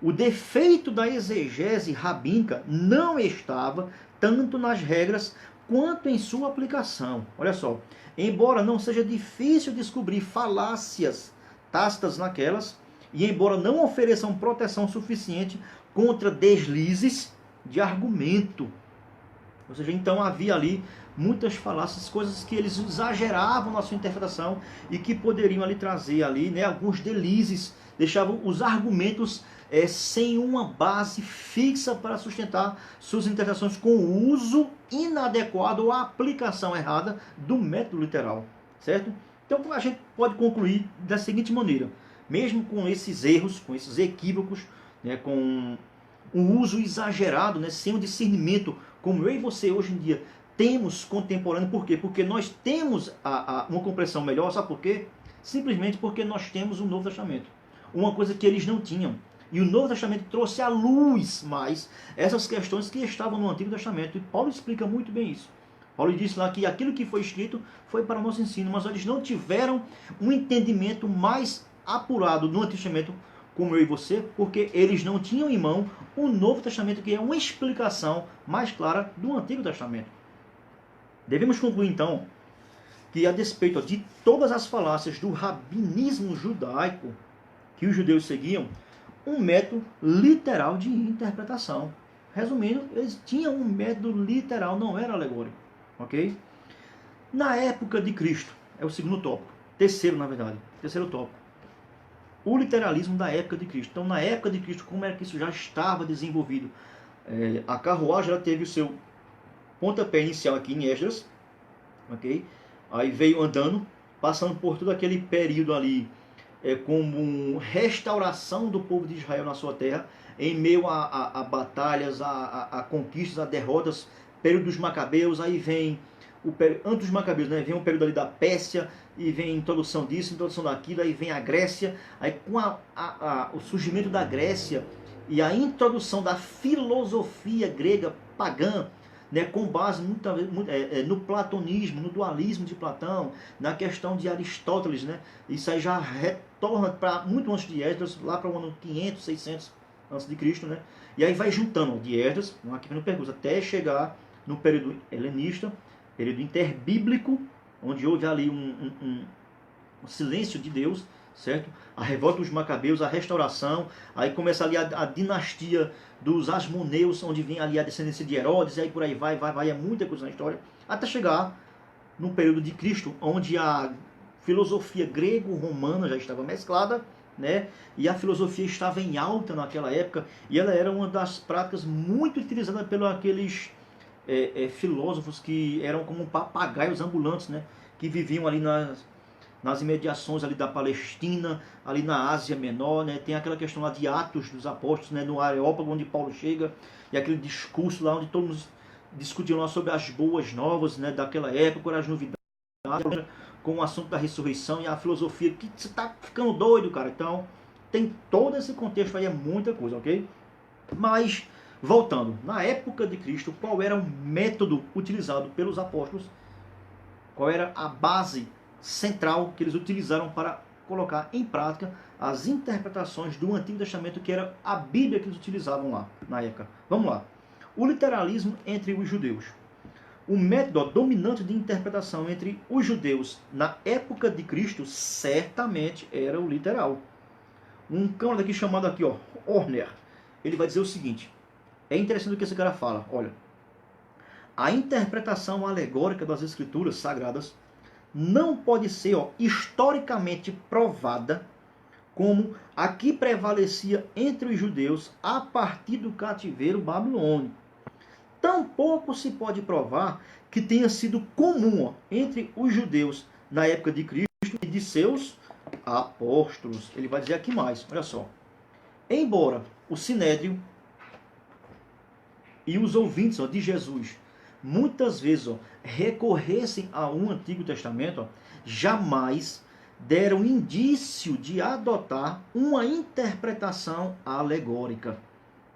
O defeito da exegese rabínica não estava tanto nas regras quanto em sua aplicação. Olha só, embora não seja difícil descobrir falácias tácitas naquelas, e embora não ofereçam proteção suficiente contra deslizes de argumento. Ou seja, então havia ali muitas falácias, coisas que eles exageravam na sua interpretação e que poderiam ali trazer ali, né, alguns deslizes, deixavam os argumentos sem uma base fixa para sustentar suas interpretações, com o uso inadequado ou a aplicação errada do método literal, certo? Então a gente pode concluir da seguinte maneira: mesmo com esses erros, com esses equívocos, né, com o uso exagerado, né, sem o discernimento, como eu e você hoje em dia temos contemporâneo. Por quê? Porque nós temos uma compreensão melhor. Sabe por quê? Simplesmente porque nós temos o Novo Testamento, uma coisa que eles não tinham. E o Novo Testamento trouxe à luz mais essas questões que estavam no Antigo Testamento. E Paulo explica muito bem isso. Paulo disse lá que aquilo que foi escrito foi para o nosso ensino, mas eles não tiveram um entendimento mais apurado no Antigo Testamento, como eu e você, porque eles não tinham em mão o Novo Testamento, que é uma explicação mais clara do Antigo Testamento. Devemos concluir então que, a despeito de todas as falácias do rabinismo judaico que os judeus seguiam, um método literal de interpretação. Resumindo, eles tinham um método literal, não era alegórico. Ok? Na época de Cristo, é o segundo tópico. Terceiro, na verdade. Terceiro tópico. O literalismo da época de Cristo. Então, na época de Cristo, como era que isso já estava desenvolvido? A carruagem já teve o seu pontapé inicial aqui em Esdras. Ok? Aí veio andando, passando por todo aquele período ali, como restauração do povo de Israel na sua terra, em meio a batalhas, a conquistas, a derrotas, período dos Macabeus. Aí vem antes dos Macabeus, né, vem um período ali da Pérsia, e vem a introdução disso, introdução daquilo, aí vem a Grécia. Aí com o surgimento da Grécia e a introdução da filosofia grega pagã, né, com base no platonismo, no dualismo de Platão, na questão de Aristóteles, né, isso aí já retorna para muito antes de Esdras, lá para o ano 500, 600 antes de Cristo, né, e aí vai juntando de Esdras, aqui no percurso, até chegar no período helenista, período interbíblico, onde houve ali um silêncio de Deus, certo? A revolta dos Macabeus, a restauração, aí começa ali a dinastia dos Asmoneus, onde vem ali a descendência de Herodes, e aí por aí vai, é muita coisa na história, até chegar no período de Cristo, onde a filosofia grego-romana já estava mesclada, né? E a filosofia estava em alta naquela época, e ela era uma das práticas muito utilizadas pelos aqueles filósofos que eram como papagaios ambulantes, né? Que viviam ali nas imediações ali da Palestina, ali na Ásia Menor, né? Tem aquela questão lá de Atos dos Apóstolos, né? No Areópago, onde Paulo chega, e aquele discurso lá onde todos discutiam lá sobre as boas novas, né? Daquela época, as novidades, com o assunto da ressurreição e a filosofia, que você tá ficando doido, cara. Então, tem todo esse contexto aí, é muita coisa, ok? Mas, voltando, na época de Cristo, qual era o método utilizado pelos apóstolos? Qual era a base central que eles utilizaram para colocar em prática as interpretações do Antigo Testamento, que era a Bíblia que eles utilizavam lá na época? Vamos lá. O literalismo entre os judeus. O método dominante de interpretação entre os judeus na época de Cristo certamente era o literal. Um camarada aqui chamado aqui, Orner, ele vai dizer o seguinte: é interessante o que esse cara fala. Olha, a interpretação alegórica das escrituras sagradas não pode ser historicamente provada como a que prevalecia entre os judeus a partir do cativeiro babilônico. Tampouco se pode provar que tenha sido comum entre os judeus na época de Cristo e de seus apóstolos. Ele vai dizer aqui mais, olha só. Embora o Sinédrio e os ouvintes de Jesus muitas vezes recorressem a um Antigo Testamento, jamais deram indício de adotar uma interpretação alegórica.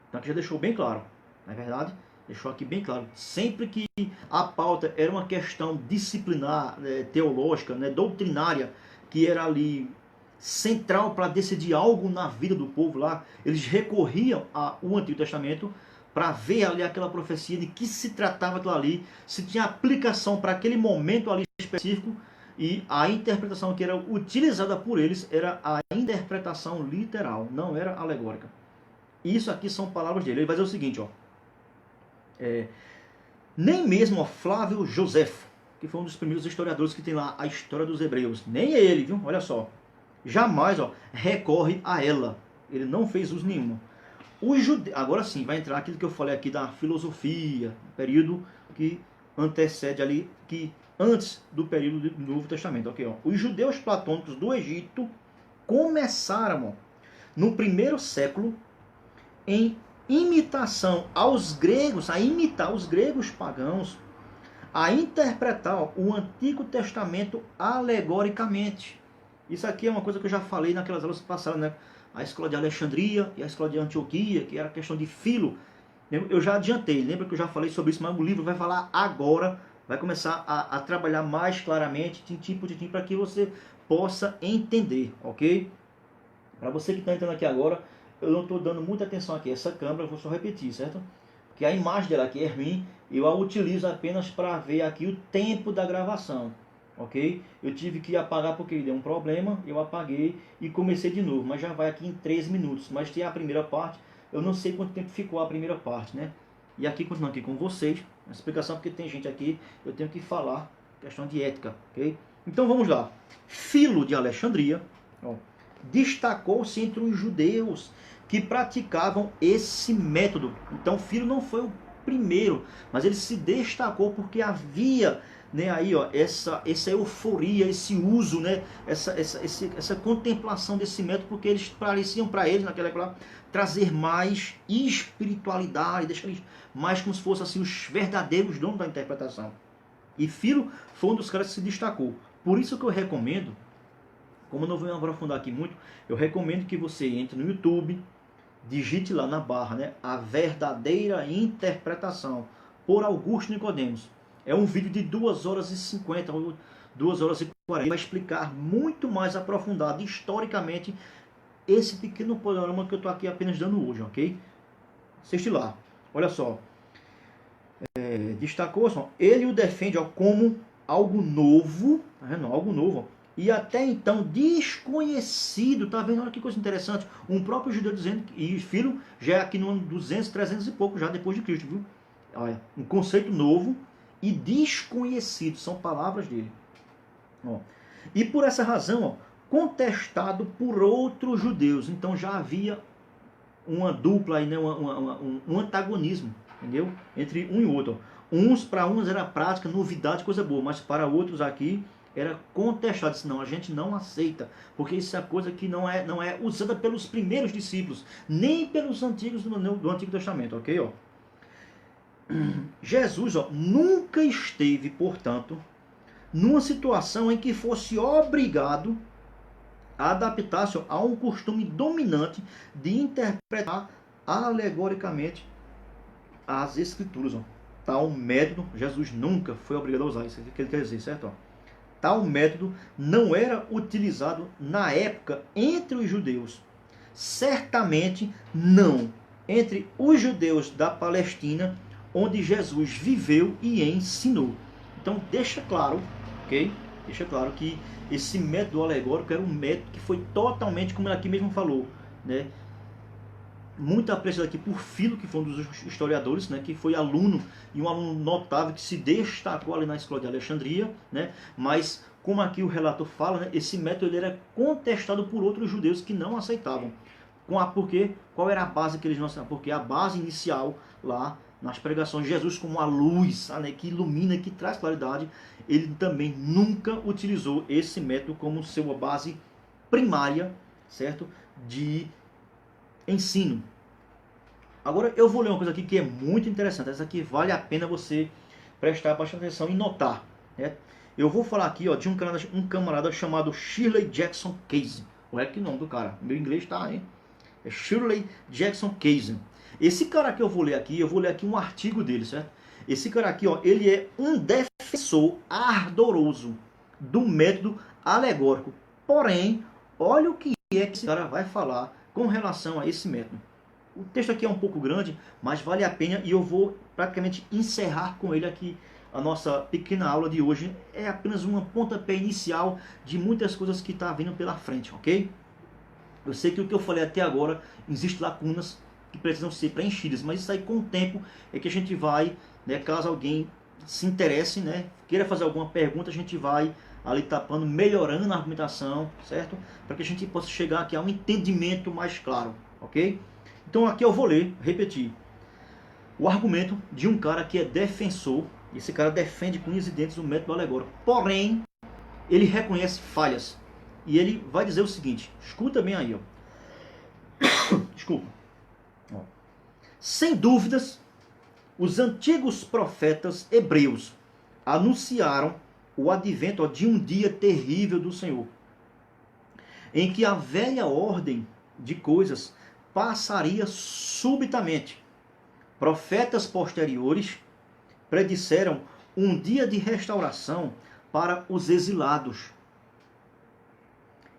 Então aqui já deixou bem claro, não é verdade? Deixou aqui bem claro. Sempre que a pauta era uma questão disciplinar, teológica, doutrinária, que era ali central para decidir algo na vida do povo lá, eles recorriam ao Antigo Testamento para ver ali aquela profecia de que se tratava aquilo ali, se tinha aplicação para aquele momento ali específico, e a interpretação que era utilizada por eles era a interpretação literal, não era alegórica. Isso aqui são palavras dele. Ele vai dizer o seguinte, ó. Nem mesmo Flávio Josefo, que foi um dos primeiros historiadores que tem lá a história dos hebreus, nem ele, viu? Olha só. Jamais, ó, recorre a ela. Ele não fez uso nenhuma. Os judeus, agora sim, vai entrar aquilo que eu falei aqui da filosofia, período que antecede ali, que antes do período do Novo Testamento. Okay, ó. Os judeus platônicos do Egito começaram, ó, no primeiro século, em imitação aos gregos, a imitar os gregos pagãos, a interpretar, ó, o Antigo Testamento alegoricamente. Isso aqui é uma coisa que eu já falei naquelas aulas passadas, né? A escola de Alexandria e a escola de Antioquia, que era a questão de Filo. Eu já adiantei, lembra que eu já falei sobre isso, mas o livro vai falar agora, vai começar a trabalhar mais claramente, tintim por tintim, para que você possa entender, ok? Para você que está entrando aqui agora, eu não estou dando muita atenção aqui, essa câmera, eu vou só repetir, certo? Porque a imagem dela aqui é ruim, eu a utilizo apenas para ver aqui o tempo da gravação. Ok? Eu tive que apagar porque deu um problema, eu apaguei e comecei de novo, mas já vai aqui em 13 minutos. Mas tem a primeira parte, eu não sei quanto tempo ficou a primeira parte, né? E aqui, continuando aqui com vocês, a explicação, porque tem gente aqui, eu tenho que falar, questão de ética, ok? Então vamos lá. Filo de Alexandria, ó, destacou-se entre os judeus que praticavam esse método. Então Filo não foi o primeiro, mas ele se destacou porque havia, né, aí, ó, essa euforia, esse uso, né, essa contemplação desse método, porque eles pareciam para eles naquela época trazer mais espiritualidade, deixar eles mais como se fossem assim, os verdadeiros donos da interpretação. E Filo foi um dos caras que se destacou. Por isso que eu recomendo, como eu não vou aprofundar aqui muito, eu recomendo que você entre no YouTube, digite lá na barra, né, a verdadeira interpretação, por Augusto Nicodemos. É um vídeo de 2 horas e 50, 2 horas e 40. Vai explicar muito mais aprofundado, historicamente, esse pequeno panorama que eu estou aqui apenas dando hoje, ok? Assiste lá. Olha só. Destacou, só, ele o defende, ó, como algo novo, tá vendo? Algo novo, ó, e até então desconhecido. Tá vendo? Olha que coisa interessante. Um próprio judeu dizendo, e Filo já é aqui no ano 200, 300 e pouco, já depois de Cristo, viu? Olha, um conceito novo e desconhecido, são palavras dele. Ó. E por essa razão, ó, contestado por outros judeus. Então já havia uma dupla aí, né, um antagonismo, entendeu? Entre um e outro. Ó. Para uns era prática, novidade, coisa boa, mas para outros aqui era contestado. Senão a gente não aceita, porque isso é coisa que não é usada pelos primeiros discípulos, nem pelos antigos do Antigo Testamento, ok? Ó. Jesus, ó, nunca esteve, portanto, numa situação em que fosse obrigado a adaptar-se a um costume dominante de interpretar alegoricamente as Escrituras. Ó. Tal método, Jesus nunca foi obrigado a usar, isso que ele quer dizer, certo? Ó. Tal método não era utilizado na época entre os judeus. Certamente não entre os judeus da Palestina, onde Jesus viveu e ensinou. Então deixa claro, ok? Deixa claro que esse método alegórico era um método que foi totalmente, como ele aqui mesmo falou, né? Muito apreciado aqui por Filo, que foi um dos historiadores, né? Que foi aluno, e um aluno notável que se destacou ali na escola de Alexandria, né? Mas, como aqui o relator fala, né? Esse método ele era contestado por outros judeus que não aceitavam. Porque qual era a base que eles não aceitavam? Porque a base inicial lá nas pregações de Jesus como a luz, né, que ilumina, que traz claridade, ele também nunca utilizou esse método como sua base primária, certo? De ensino. Agora eu vou ler uma coisa aqui que é muito interessante. Essa aqui vale a pena você prestar bastante atenção e notar, né? Eu vou falar aqui, ó, de um camarada chamado Shirley Jackson Casey. Olha que nome do cara. Meu inglês tá, hein? É Shirley Jackson Casey. Esse cara que eu vou ler aqui um artigo dele, certo? Esse cara aqui, ó, ele é um defensor ardoroso do método alegórico. Porém, olha o que é que esse cara vai falar com relação a esse método. O texto aqui é um pouco grande, mas vale a pena e eu vou praticamente encerrar com ele aqui a nossa pequena aula de hoje é apenas uma pontapé inicial de muitas coisas que está vindo pela frente, ok? Eu sei que o que eu falei até agora, existem lacunas que precisam ser preenchidas, mas isso aí com o tempo é que a gente vai, né, caso alguém se interesse, né, queira fazer alguma pergunta, a gente vai ali tapando, melhorando a argumentação, certo? Para que a gente possa chegar aqui a um entendimento mais claro, ok? Então aqui eu vou ler, repetir, o argumento de um cara que é defensor, esse cara defende com unhas e dentes o método alegórico, porém, ele reconhece falhas. E ele vai dizer o seguinte, escuta bem aí, ó. Desculpa. Ó. Sem dúvidas, os antigos profetas hebreus anunciaram o advento de um dia terrível do Senhor, em que a velha ordem de coisas passaria subitamente. Profetas posteriores predisseram um dia de restauração para os exilados,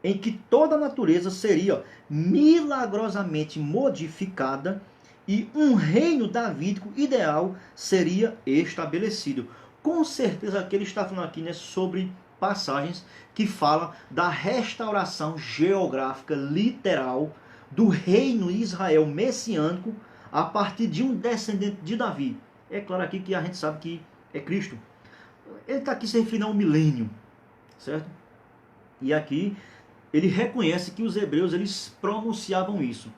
em que toda a natureza seria milagrosamente modificada e um reino davídico ideal seria estabelecido. Com certeza que ele está falando aqui, né, sobre passagens que falam da restauração geográfica literal do reino Israel messiânico a partir de um descendente de Davi. É claro aqui que a gente sabe que é Cristo. Ele está aqui se referindo ao milênio, certo? E aqui ele reconhece que os hebreus eles pronunciavam isso.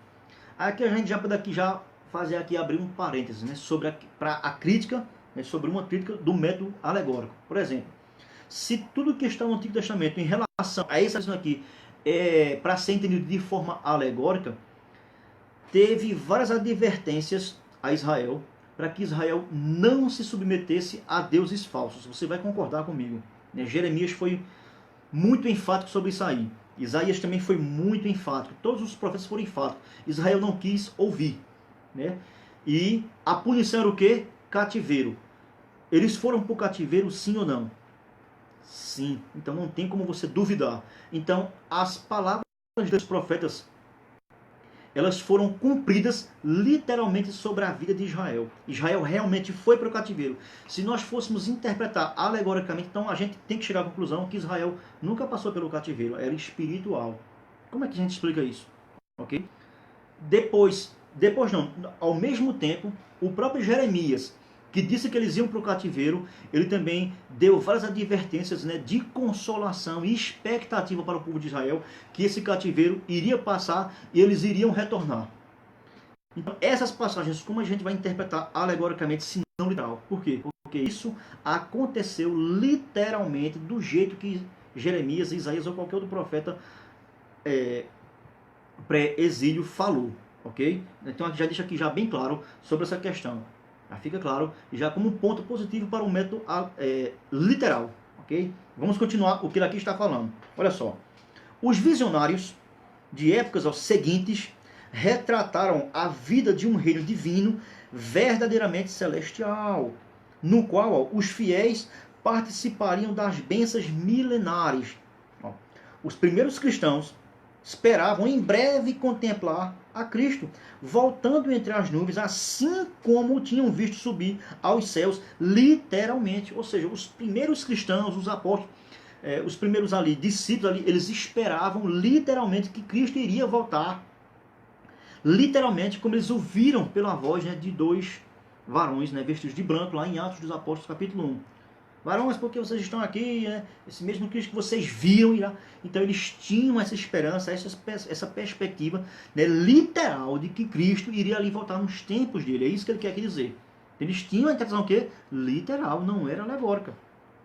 Aqui a gente já pode aqui já fazer aqui abrir um parênteses, né, sobre a crítica, né, sobre uma crítica do método alegórico. Por exemplo, se tudo que está no Antigo Testamento em relação a essa questão aqui é para ser entendido de forma alegórica, teve várias advertências a Israel para que Israel não se submetesse a deuses falsos. Você vai concordar comigo, né? Jeremias foi muito enfático sobre isso aí. Isaías também foi muito enfático. Todos os profetas foram enfáticos. Israel não quis ouvir, né? E a punição era o quê? Cativeiro. Eles foram para o cativeiro, sim ou não? Sim. Então não tem como você duvidar. Então as palavras dos profetas, elas foram cumpridas literalmente sobre a vida de Israel. Israel realmente foi para o cativeiro. Se nós fôssemos interpretar alegoricamente, então a gente tem que chegar à conclusão que Israel nunca passou pelo cativeiro, era espiritual. Como é que a gente explica isso? Ok? Depois não, ao mesmo tempo, o próprio Jeremias, que disse que eles iam para o cativeiro, ele também deu várias advertências, né, de consolação e expectativa para o povo de Israel, que esse cativeiro iria passar e eles iriam retornar. Então, essas passagens, como a gente vai interpretar alegoricamente, se não literal? Por quê? Porque isso aconteceu literalmente do jeito que Jeremias, Isaías ou qualquer outro profeta pré-exílio falou, ok? Então já deixa aqui já bem claro sobre essa questão. Já fica claro, já como um ponto positivo para o método literal, ok? Vamos continuar o que ele aqui está falando. Olha só, os visionários de épocas seguintes retrataram a vida de um reino divino verdadeiramente celestial, no qual os fiéis participariam das bênçãos milenares. Os primeiros cristãos esperavam em breve contemplar a Cristo, voltando entre as nuvens, assim como tinham visto subir aos céus, literalmente. Ou seja, os primeiros cristãos, os apóstolos, os primeiros ali, discípulos ali, eles esperavam literalmente que Cristo iria voltar. Literalmente, como eles ouviram pela voz, né, de dois varões, né, vestidos de branco, lá em Atos dos Apóstolos, capítulo 1. Varões, porque vocês estão aqui, né? Esse mesmo Cristo que vocês viram irá. Então eles tinham essa esperança, essa perspectiva, né, literal de que Cristo iria ali voltar nos tempos dele. É isso que ele quer aqui dizer. Eles tinham a interpretação que literal, não era alegórica.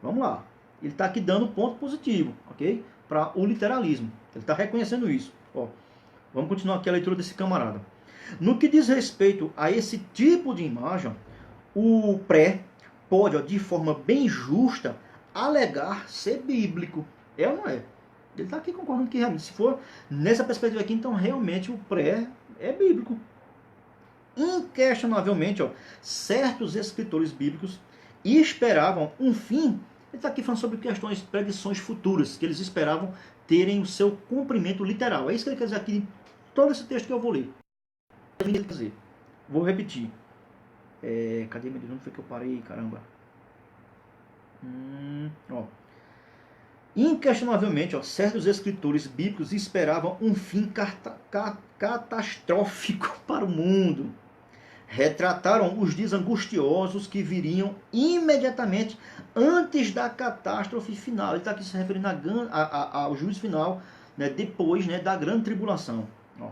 Vamos lá. Ele está aqui dando ponto positivo, ok? Para o literalismo. Ele está reconhecendo isso. Ó, vamos continuar aqui a leitura desse camarada. No que diz respeito a esse tipo de imagem, o pode, de forma bem justa, alegar ser bíblico. É ou não é? Ele está aqui concordando que realmente, se for nessa perspectiva aqui, então realmente o pré é bíblico. Inquestionavelmente, certos escritores bíblicos esperavam um fim. Ele está aqui falando sobre questões, predições futuras, que eles esperavam terem o seu cumprimento literal. É isso que ele quer dizer aqui em todo esse texto que eu vou ler. Vou repetir. Cadê meu Deus? Onde foi que eu parei? Caramba. Ó. Inquestionavelmente, ó, certos escritores bíblicos esperavam um fim catastrófico para o mundo. Retrataram os dias angustiosos que viriam imediatamente antes da catástrofe final. Ele está aqui se referindo ao juízo final, né, depois, né, da grande tribulação. Ó.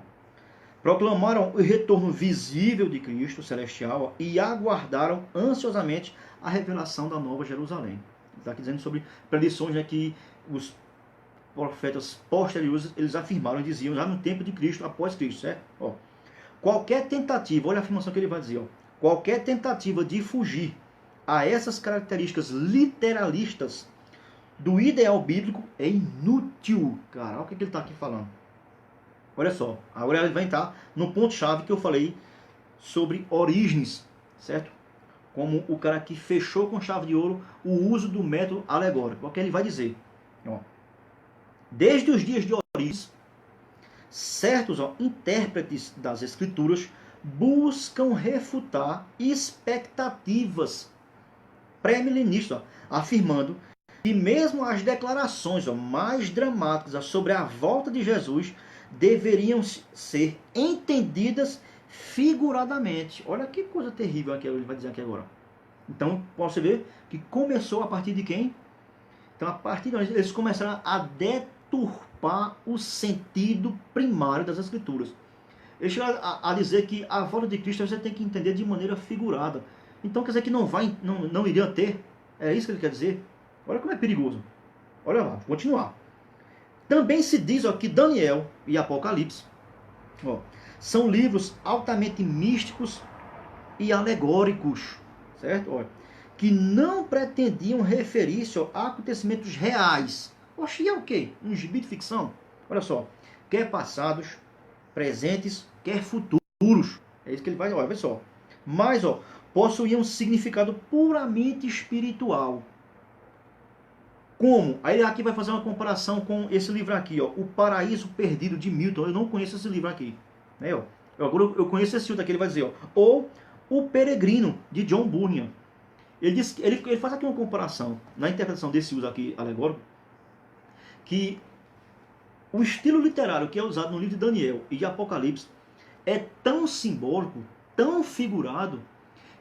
Proclamaram o retorno visível de Cristo celestial, ó, e aguardaram ansiosamente a revelação da Nova Jerusalém. Está aqui dizendo sobre predições, né, que os profetas posteriores eles afirmaram e diziam já no tempo de Cristo, após Cristo, certo? Ó. Qualquer tentativa, olha a afirmação que ele vai dizer, ó, qualquer tentativa de fugir a essas características literalistas do ideal bíblico é inútil, cara. Olha o que ele está aqui falando. Olha só, agora ele vai entrar no ponto-chave que eu falei sobre Orígenes, certo? Como o cara que fechou com chave de ouro o uso do método alegórico. O que ele vai dizer? Ó, desde os dias de Orígenes, certos intérpretes das escrituras buscam refutar expectativas pré-milenistas, afirmando que mesmo as declarações mais dramáticas sobre a volta de Jesus deveriam ser entendidas figuradamente. Olha que coisa terrível que ele vai dizer aqui agora. Então, pode ver que começou a partir de quem? Então, a partir de onde eles começaram a deturpar o sentido primário das Escrituras. Eles chegaram a dizer que a volta de Cristo você tem que entender de maneira figurada. Então, quer dizer que não iriam ter? É isso que ele quer dizer? Olha como é perigoso. Olha lá, vou continuar. Também se diz ó, que Daniel e Apocalipse ó, são livros altamente místicos e alegóricos, certo? Olha, que não pretendiam referir-se a acontecimentos reais. Oxe, é o quê? Um gibi de ficção? Olha só, quer passados, presentes, quer futuros. É isso que ele vai, olha, olha só. Mas, ó, possuíam um significado puramente espiritual. Como? Aí aqui vai fazer uma comparação com esse livro aqui, ó, O Paraíso Perdido, de Milton. Eu não conheço esse livro aqui. Né, ó. Agora eu conheço esse outro aqui, ele vai dizer, ó, ou O Peregrino, de John Bunyan. Ele faz aqui uma comparação, na interpretação desse uso aqui alegórico, que o estilo literário que é usado no livro de Daniel e de Apocalipse é tão simbólico, tão figurado,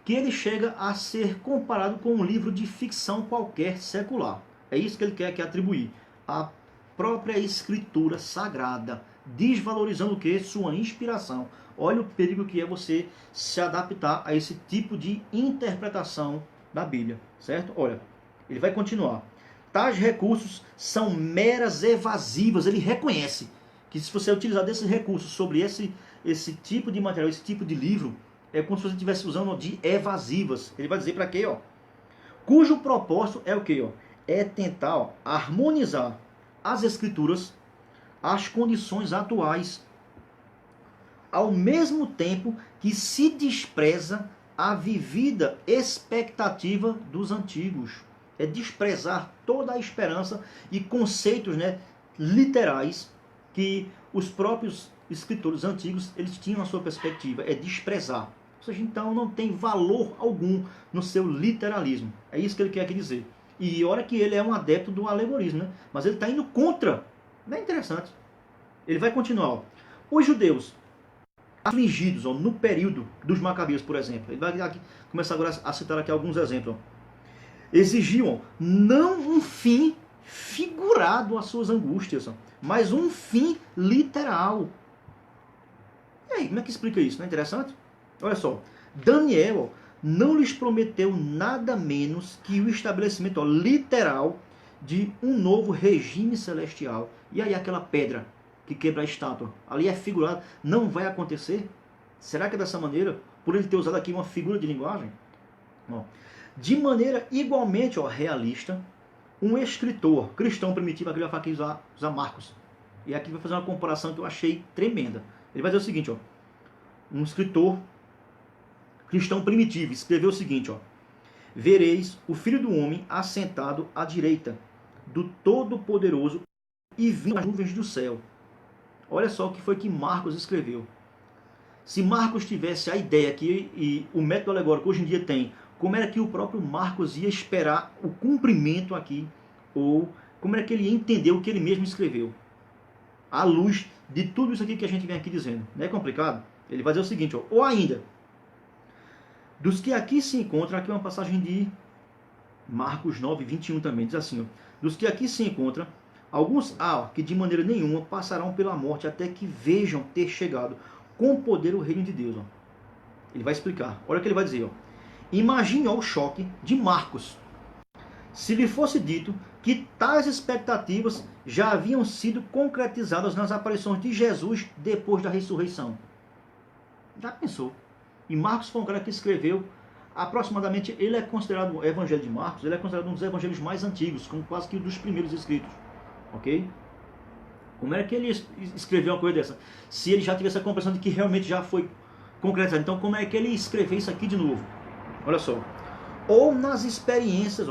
que ele chega a ser comparado com um livro de ficção qualquer secular. É isso que ele quer atribuir. A própria escritura sagrada, desvalorizando o que? Sua inspiração. Olha o perigo que é você se adaptar a esse tipo de interpretação da Bíblia, certo? Olha, ele vai continuar. Tais recursos são meras evasivas. Ele reconhece que se você utilizar desses recursos sobre esse tipo de material, esse tipo de livro, é como se você estivesse usando de evasivas. Ele vai dizer para quê? Ó? Cujo propósito é o quê? Ó? É tentar ó, harmonizar as escrituras às condições atuais, ao mesmo tempo que se despreza a vivida expectativa dos antigos. É desprezar toda a esperança e conceitos, né, literais que os próprios escritores antigos eles tinham na sua perspectiva. É desprezar. Ou seja, então não tem valor algum no seu literalismo. É isso que ele quer aqui dizer. E olha que ele é um adepto do alegorismo, né? Mas ele está indo contra. Não é interessante. Ele vai continuar. Ó. Os judeus afligidos ó, no período dos Macabeus, por exemplo. Ele vai aqui, começar agora a citar aqui alguns exemplos. Ó. Exigiam não um fim figurado às suas angústias, ó, mas um fim literal. E aí, como é que explica isso? Não é interessante? Olha só. Daniel ó, não lhes prometeu nada menos que o estabelecimento ó, literal de um novo regime celestial. E aí aquela pedra que quebra a estátua, ali é figurado, não vai acontecer? Será que é dessa maneira? Por ele ter usado aqui uma figura de linguagem? Ó, de maneira igualmente ó, realista, um escritor cristão primitivo, aqui vai usar Marcos. E aqui vai fazer uma comparação que eu achei tremenda. Ele vai dizer o seguinte, ó, um escritor cristão primitivo escreveu o seguinte, ó, vereis o Filho do Homem assentado à direita do Todo-Poderoso e vindo as nuvens do céu. Olha só o que foi que Marcos escreveu. Se Marcos tivesse a ideia que e o método alegórico hoje em dia tem como era que o próprio Marcos ia esperar o cumprimento aqui, ou como era que ele ia entender o que ele mesmo escreveu, à luz de tudo isso aqui que a gente vem aqui dizendo. Não é complicado? Ele vai dizer o seguinte, ó, ou ainda, dos que aqui se encontram, aqui é uma passagem de Marcos 9, 21 também, diz assim, ó, dos que aqui se encontram, alguns há que de maneira nenhuma passarão pela morte até que vejam ter chegado com poder o reino de Deus. Ó. Ele vai explicar. Olha o que ele vai dizer. Ó. Imagine ó, o choque de Marcos se lhe fosse dito que tais expectativas já haviam sido concretizadas nas aparições de Jesus depois da ressurreição. Já pensou? E Marcos foi um cara que escreveu aproximadamente, ele é considerado, o Evangelho de Marcos, ele é considerado um dos evangelhos mais antigos, como quase que um dos primeiros escritos. Ok? Como é que ele escreveu uma coisa dessa? Se ele já tivesse a compreensão de que realmente já foi concretizado. Então, como é que ele escreveu isso aqui de novo? Olha só. Ou nas experiências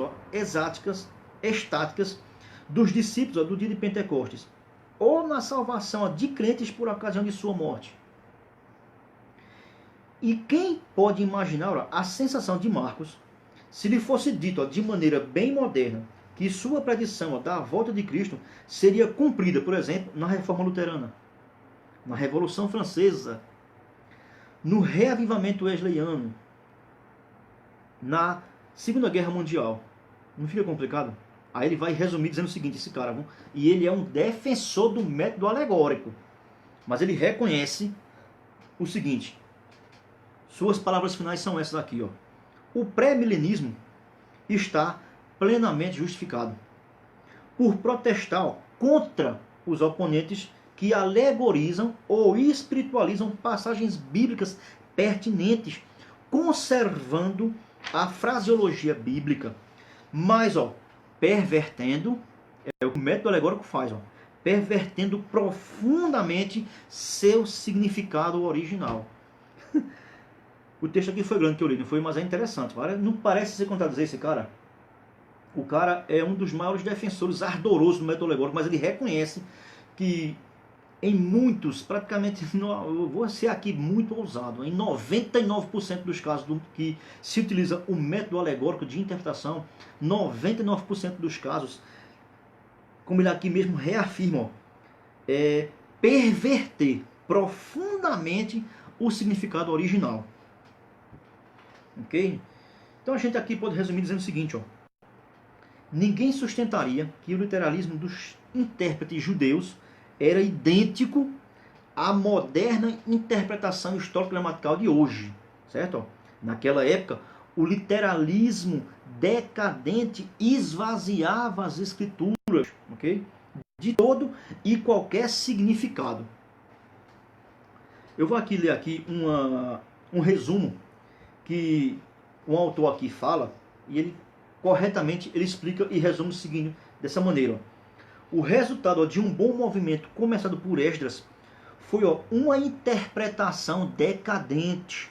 estáticas dos discípulos do dia de Pentecostes. Ou na salvação de crentes por ocasião de sua morte. E quem pode imaginar a sensação de Marcos, se lhe fosse dito de maneira bem moderna, que sua predição da volta de Cristo seria cumprida, por exemplo, na Reforma Luterana, na Revolução Francesa, no reavivamento wesleyano, na Segunda Guerra Mundial. Não fica complicado? Aí ele vai resumir dizendo o seguinte, esse cara, e ele é um defensor do método alegórico, mas ele reconhece o seguinte, suas palavras finais são essas aqui, ó. O pré-milenismo está plenamente justificado por protestar contra os oponentes que alegorizam ou espiritualizam passagens bíblicas pertinentes, conservando a fraseologia bíblica, mas pervertendo, é o que o método alegórico faz, pervertendo profundamente seu significado original. O texto aqui foi grande que eu li, não foi, mas é interessante. Não parece ser contradizer esse cara. O cara é um dos maiores defensores ardorosos do método alegórico, mas ele reconhece que em muitos, praticamente, eu vou ser aqui muito ousado, em 99% dos casos que se utiliza o método alegórico de interpretação, 99% dos casos, como ele aqui mesmo reafirma, é perverter profundamente o significado original. Ok? Então a gente aqui pode resumir dizendo o seguinte, ninguém sustentaria que o literalismo dos intérpretes judeus era idêntico à moderna interpretação histórico-gramatical de hoje, certo? Naquela época, o literalismo decadente esvaziava as escrituras, ok? De todo e qualquer significado. Eu vou aqui ler aqui um resumo que um autor aqui fala, e ele corretamente ele explica e resume o seguinte, dessa maneira. O resultado de um bom movimento começado por Esdras foi uma interpretação decadente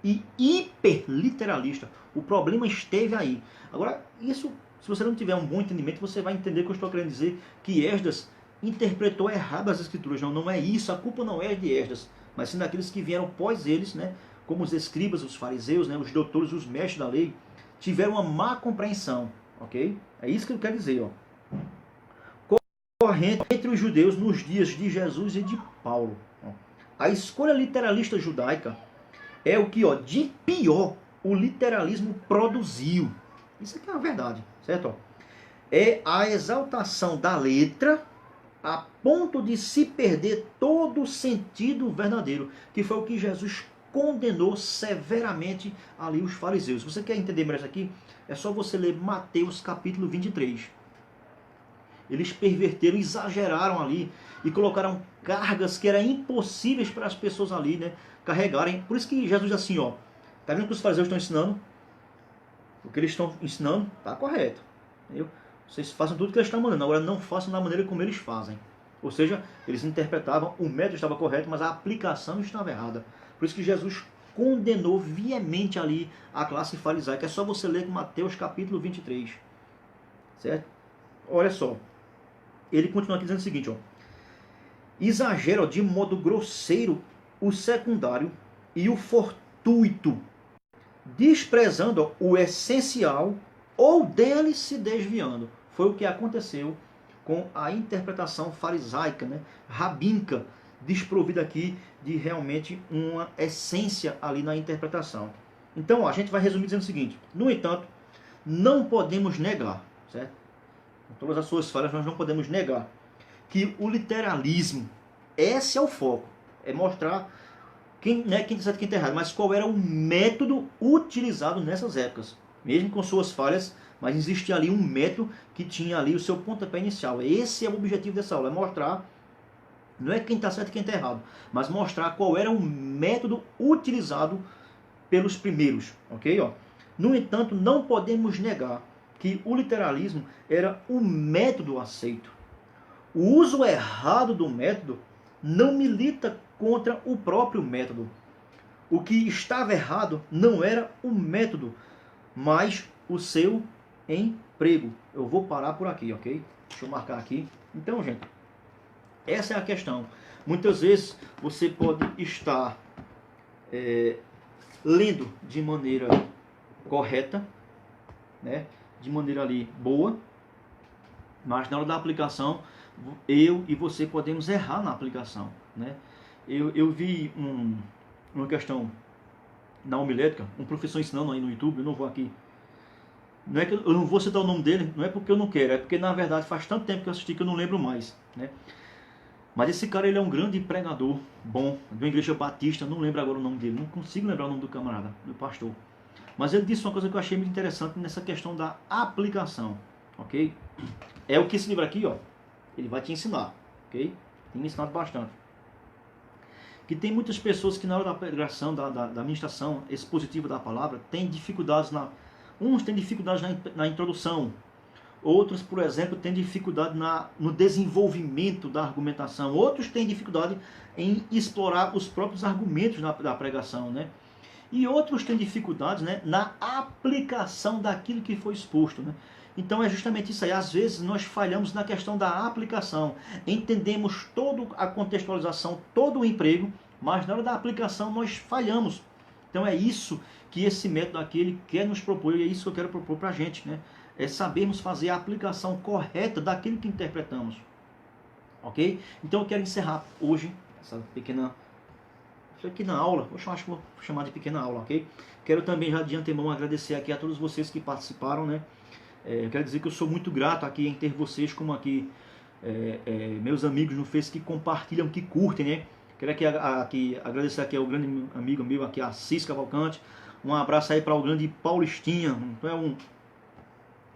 e hiperliteralista. O problema esteve aí. Agora, isso, se você não tiver um bom entendimento, você vai entender que eu estou querendo dizer que Esdras interpretou errado as escrituras. Não é isso, a culpa não é de Esdras, mas sim daqueles que vieram após eles, né? Como os escribas, os fariseus, né? Os doutores, os mestres da lei, tiveram uma má compreensão, ok? É isso que eu quero dizer, corrente entre os judeus nos dias de Jesus e de Paulo. A escolha literalista judaica é o que de pior o literalismo produziu. Isso aqui é a verdade, certo? É a exaltação da letra a ponto de se perder todo o sentido verdadeiro, que foi o que Jesus condenou severamente ali os fariseus. Se você quer entender melhor isso aqui, é só você ler Mateus capítulo 23. Eles perverteram, exageraram ali e colocaram cargas que eram impossíveis para as pessoas ali, né, carregarem. Por isso que Jesus diz assim, tá vendo que os fariseus estão ensinando? O que eles estão ensinando está correto. Entendeu? Vocês façam tudo o que eles estão mandando, agora não façam da maneira como eles fazem. Ou seja, eles interpretavam, o método estava correto, mas a aplicação estava errada. Por isso que Jesus condenou veemente ali a classe farisaica. É só você ler Mateus capítulo 23. Certo? Olha só. Ele continua aqui dizendo o seguinte, exagera de modo grosseiro o secundário e o fortuito desprezando o essencial ou dele se desviando. Foi o que aconteceu com a interpretação farisaica, né, rabínica, desprovida aqui de realmente uma essência ali na interpretação. Então, a gente vai resumir dizendo o seguinte: no entanto, não podemos negar, certo? Com todas as suas falhas, nós não podemos negar que o literalismo, esse é o foco, é mostrar quem está certo e quem está errado, mas qual era o método utilizado nessas épocas, mesmo com suas falhas, mas existia ali um método que tinha ali o seu pontapé inicial. Esse é o objetivo dessa aula, é mostrar, não é quem está certo e quem está errado, mas mostrar qual era o método utilizado pelos primeiros, ok? Ó. No entanto, não podemos negar que o literalismo era o método aceito. O uso errado do método não milita contra o próprio método. O que estava errado não era o método, mas o seu emprego. Eu vou parar por aqui, ok? Deixa eu marcar aqui. Então, gente, essa é a questão. Muitas vezes você pode estar lendo de maneira correta, né? De maneira ali boa, mas na hora da aplicação, eu e você podemos errar na aplicação, né? Eu vi uma questão na homilética, um professor ensinando aí no YouTube, eu não vou aqui, não é que eu não vou citar o nome dele, não é porque eu não quero, é porque na verdade faz tanto tempo que eu assisti que eu não lembro mais, né? Mas esse cara, ele é um grande pregador, bom, de uma igreja batista, não lembro agora o nome dele, não consigo lembrar o nome do camarada, do pastor. Mas ele disse uma coisa que eu achei muito interessante nessa questão da aplicação, ok? É o que esse livro aqui, ó, ele vai te ensinar, ok? Tem me ensinado bastante. Que tem muitas pessoas que na hora da pregação, da ministração expositiva da palavra, têm dificuldades uns têm dificuldades na introdução, outros, por exemplo, têm dificuldade no desenvolvimento da argumentação, outros têm dificuldade em explorar os próprios argumentos da pregação, né? E outros têm dificuldades, né, na aplicação daquilo que foi exposto, né? Então é justamente isso aí. Às vezes nós falhamos na questão da aplicação. Entendemos toda a contextualização, todo o emprego, mas na hora da aplicação nós falhamos. Então é isso que esse método aqui ele quer nos propor, e é isso que eu quero propor para a gente, né? É sabermos fazer a aplicação correta daquilo que interpretamos. Ok? Então eu quero encerrar hoje essa pequena aula, acho que vou chamar de pequena aula, ok? Quero também já de antemão agradecer aqui a todos vocês que participaram, né? Eu quero dizer que eu sou muito grato aqui em ter vocês como aqui meus amigos no Facebook que compartilham, que curtem, né? Quero aqui agradecer aqui ao grande amigo meu aqui, Assis Cavalcante. Um abraço aí para o grande Paulistinha.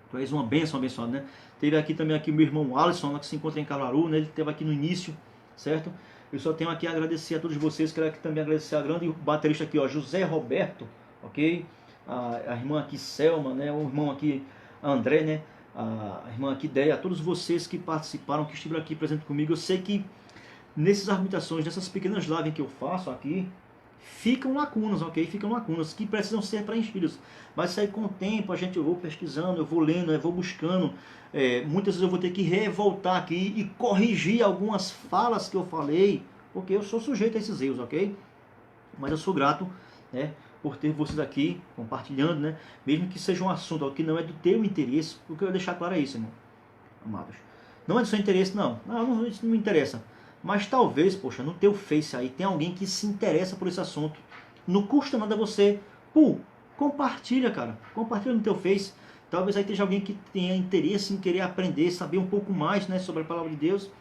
Tu és uma bênção abençoada, né? Teve aqui também aqui o meu irmão Alisson, que se encontra em Caruaru, né? Ele esteve aqui no início, certo? Eu só tenho aqui a agradecer a todos vocês. Quero aqui também agradecer a grande baterista aqui, ó, José Roberto, ok? A irmã aqui Selma, né? O irmão aqui André, né? A irmã aqui Deia, a todos vocês que participaram, que estiveram aqui presente comigo. Eu sei que nessas argumentações, nessas pequenas lives que eu faço aqui, ficam lacunas, ok? Ficam lacunas que precisam ser preenchidas. Mas isso aí com o tempo, eu vou pesquisando, eu vou lendo, eu vou buscando. Muitas vezes eu vou ter que revoltar aqui e corrigir algumas falas que eu falei, porque eu sou sujeito a esses erros, ok? Mas eu sou grato, né, por ter vocês aqui compartilhando, né? Mesmo que seja um assunto que não é do teu interesse, porque eu vou deixar claro isso, irmão, amados. Não é do seu interesse, não. Isso não me interessa. Mas talvez, poxa, no teu Face aí tem alguém que se interessa por esse assunto. Não custa nada você, compartilha, cara. Compartilha no teu Face. Talvez aí esteja alguém que tenha interesse em querer aprender, saber um pouco mais, né, sobre a palavra de Deus.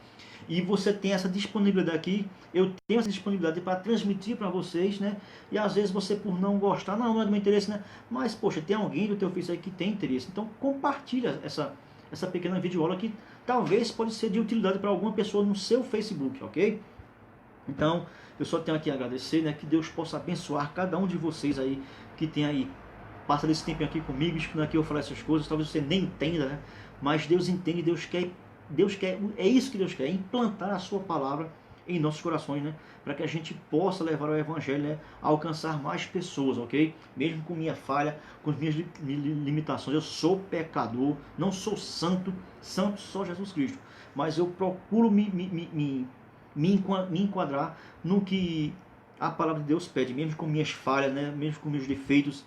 E você tem essa disponibilidade aqui. Eu tenho essa disponibilidade para transmitir para vocês, né? E às vezes você, por não gostar, não é do meu interesse, né? Mas, poxa, tem alguém do teu Face aí que tem interesse. Então compartilha essa pequena videoaula que talvez pode ser de utilidade para alguma pessoa no seu Facebook, ok? Então, eu só tenho aqui a agradecer, né? Que Deus possa abençoar cada um de vocês aí que tem aí, passa desse tempo aqui comigo, escutando aqui eu falar essas coisas, talvez você nem entenda, né? Mas Deus entende, Deus quer, é isso que Deus quer, implantar a sua palavra em nossos corações, né? Para que a gente possa levar o Evangelho, né, a alcançar mais pessoas, ok? Mesmo com minha falha, com as minhas limitações, eu sou pecador, não sou santo, santo só Jesus Cristo, mas eu procuro me enquadrar no que a palavra de Deus pede, mesmo com minhas falhas, né, mesmo com meus defeitos,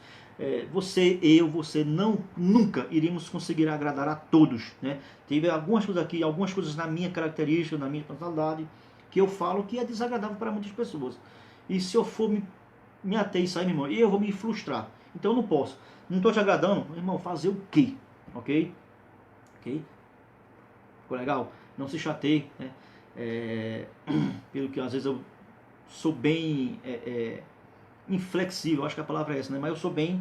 você nunca iríamos conseguir agradar a todos, né? Teve algumas coisas aqui, algumas coisas na minha característica, na minha personalidade, que eu falo que é desagradável para muitas pessoas. E se eu for me ater isso aí, meu irmão, eu vou me frustrar. Então eu não posso. Não estou te agradando, meu irmão, fazer o quê? Ok? Ok? Ficou legal? Não se chateie, né? Pelo que às vezes eu sou bem inflexível, acho que a palavra é essa, né? Mas eu sou bem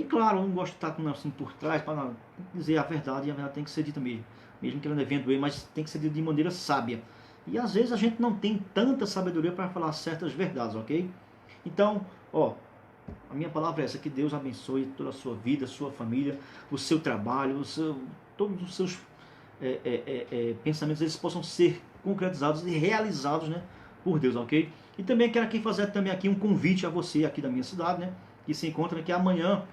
claro, eu não gosto de estar com assim por trás para dizer a verdade, e a verdade tem que ser dita mesmo que ela não é vendo, mas tem que ser dita de maneira sábia. E às vezes a gente não tem tanta sabedoria para falar certas verdades, ok? Então, ó, a minha palavra é essa, que Deus abençoe toda a sua vida, a sua família, o seu trabalho, todos os seus pensamentos, eles possam ser concretizados e realizados, né, por Deus, ok? E também quero aqui fazer também aqui um convite a você aqui da minha cidade, né, que se encontra aqui amanhã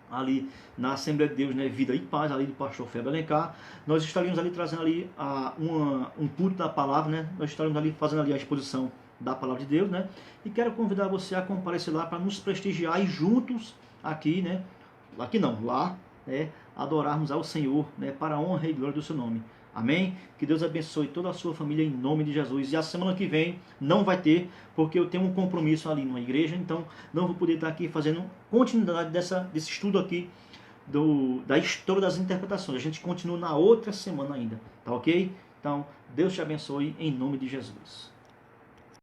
ali na Assembleia de Deus, né, Vida e Paz, ali do pastor Feber Alencar. Nós estaremos ali trazendo ali um culto da palavra, né? Nós estaremos ali fazendo ali a exposição da palavra de Deus, né? E quero convidar você a comparecer lá para nos prestigiar e juntos aqui, né? Aqui não, lá, né? Adorarmos ao Senhor, né? Para a honra e glória do seu nome. Amém? Que Deus abençoe toda a sua família em nome de Jesus. E a semana que vem não vai ter, porque eu tenho um compromisso ali numa igreja, então não vou poder estar aqui fazendo continuidade desse estudo aqui da história das interpretações. A gente continua na outra semana ainda, tá ok? Então, Deus te abençoe em nome de Jesus.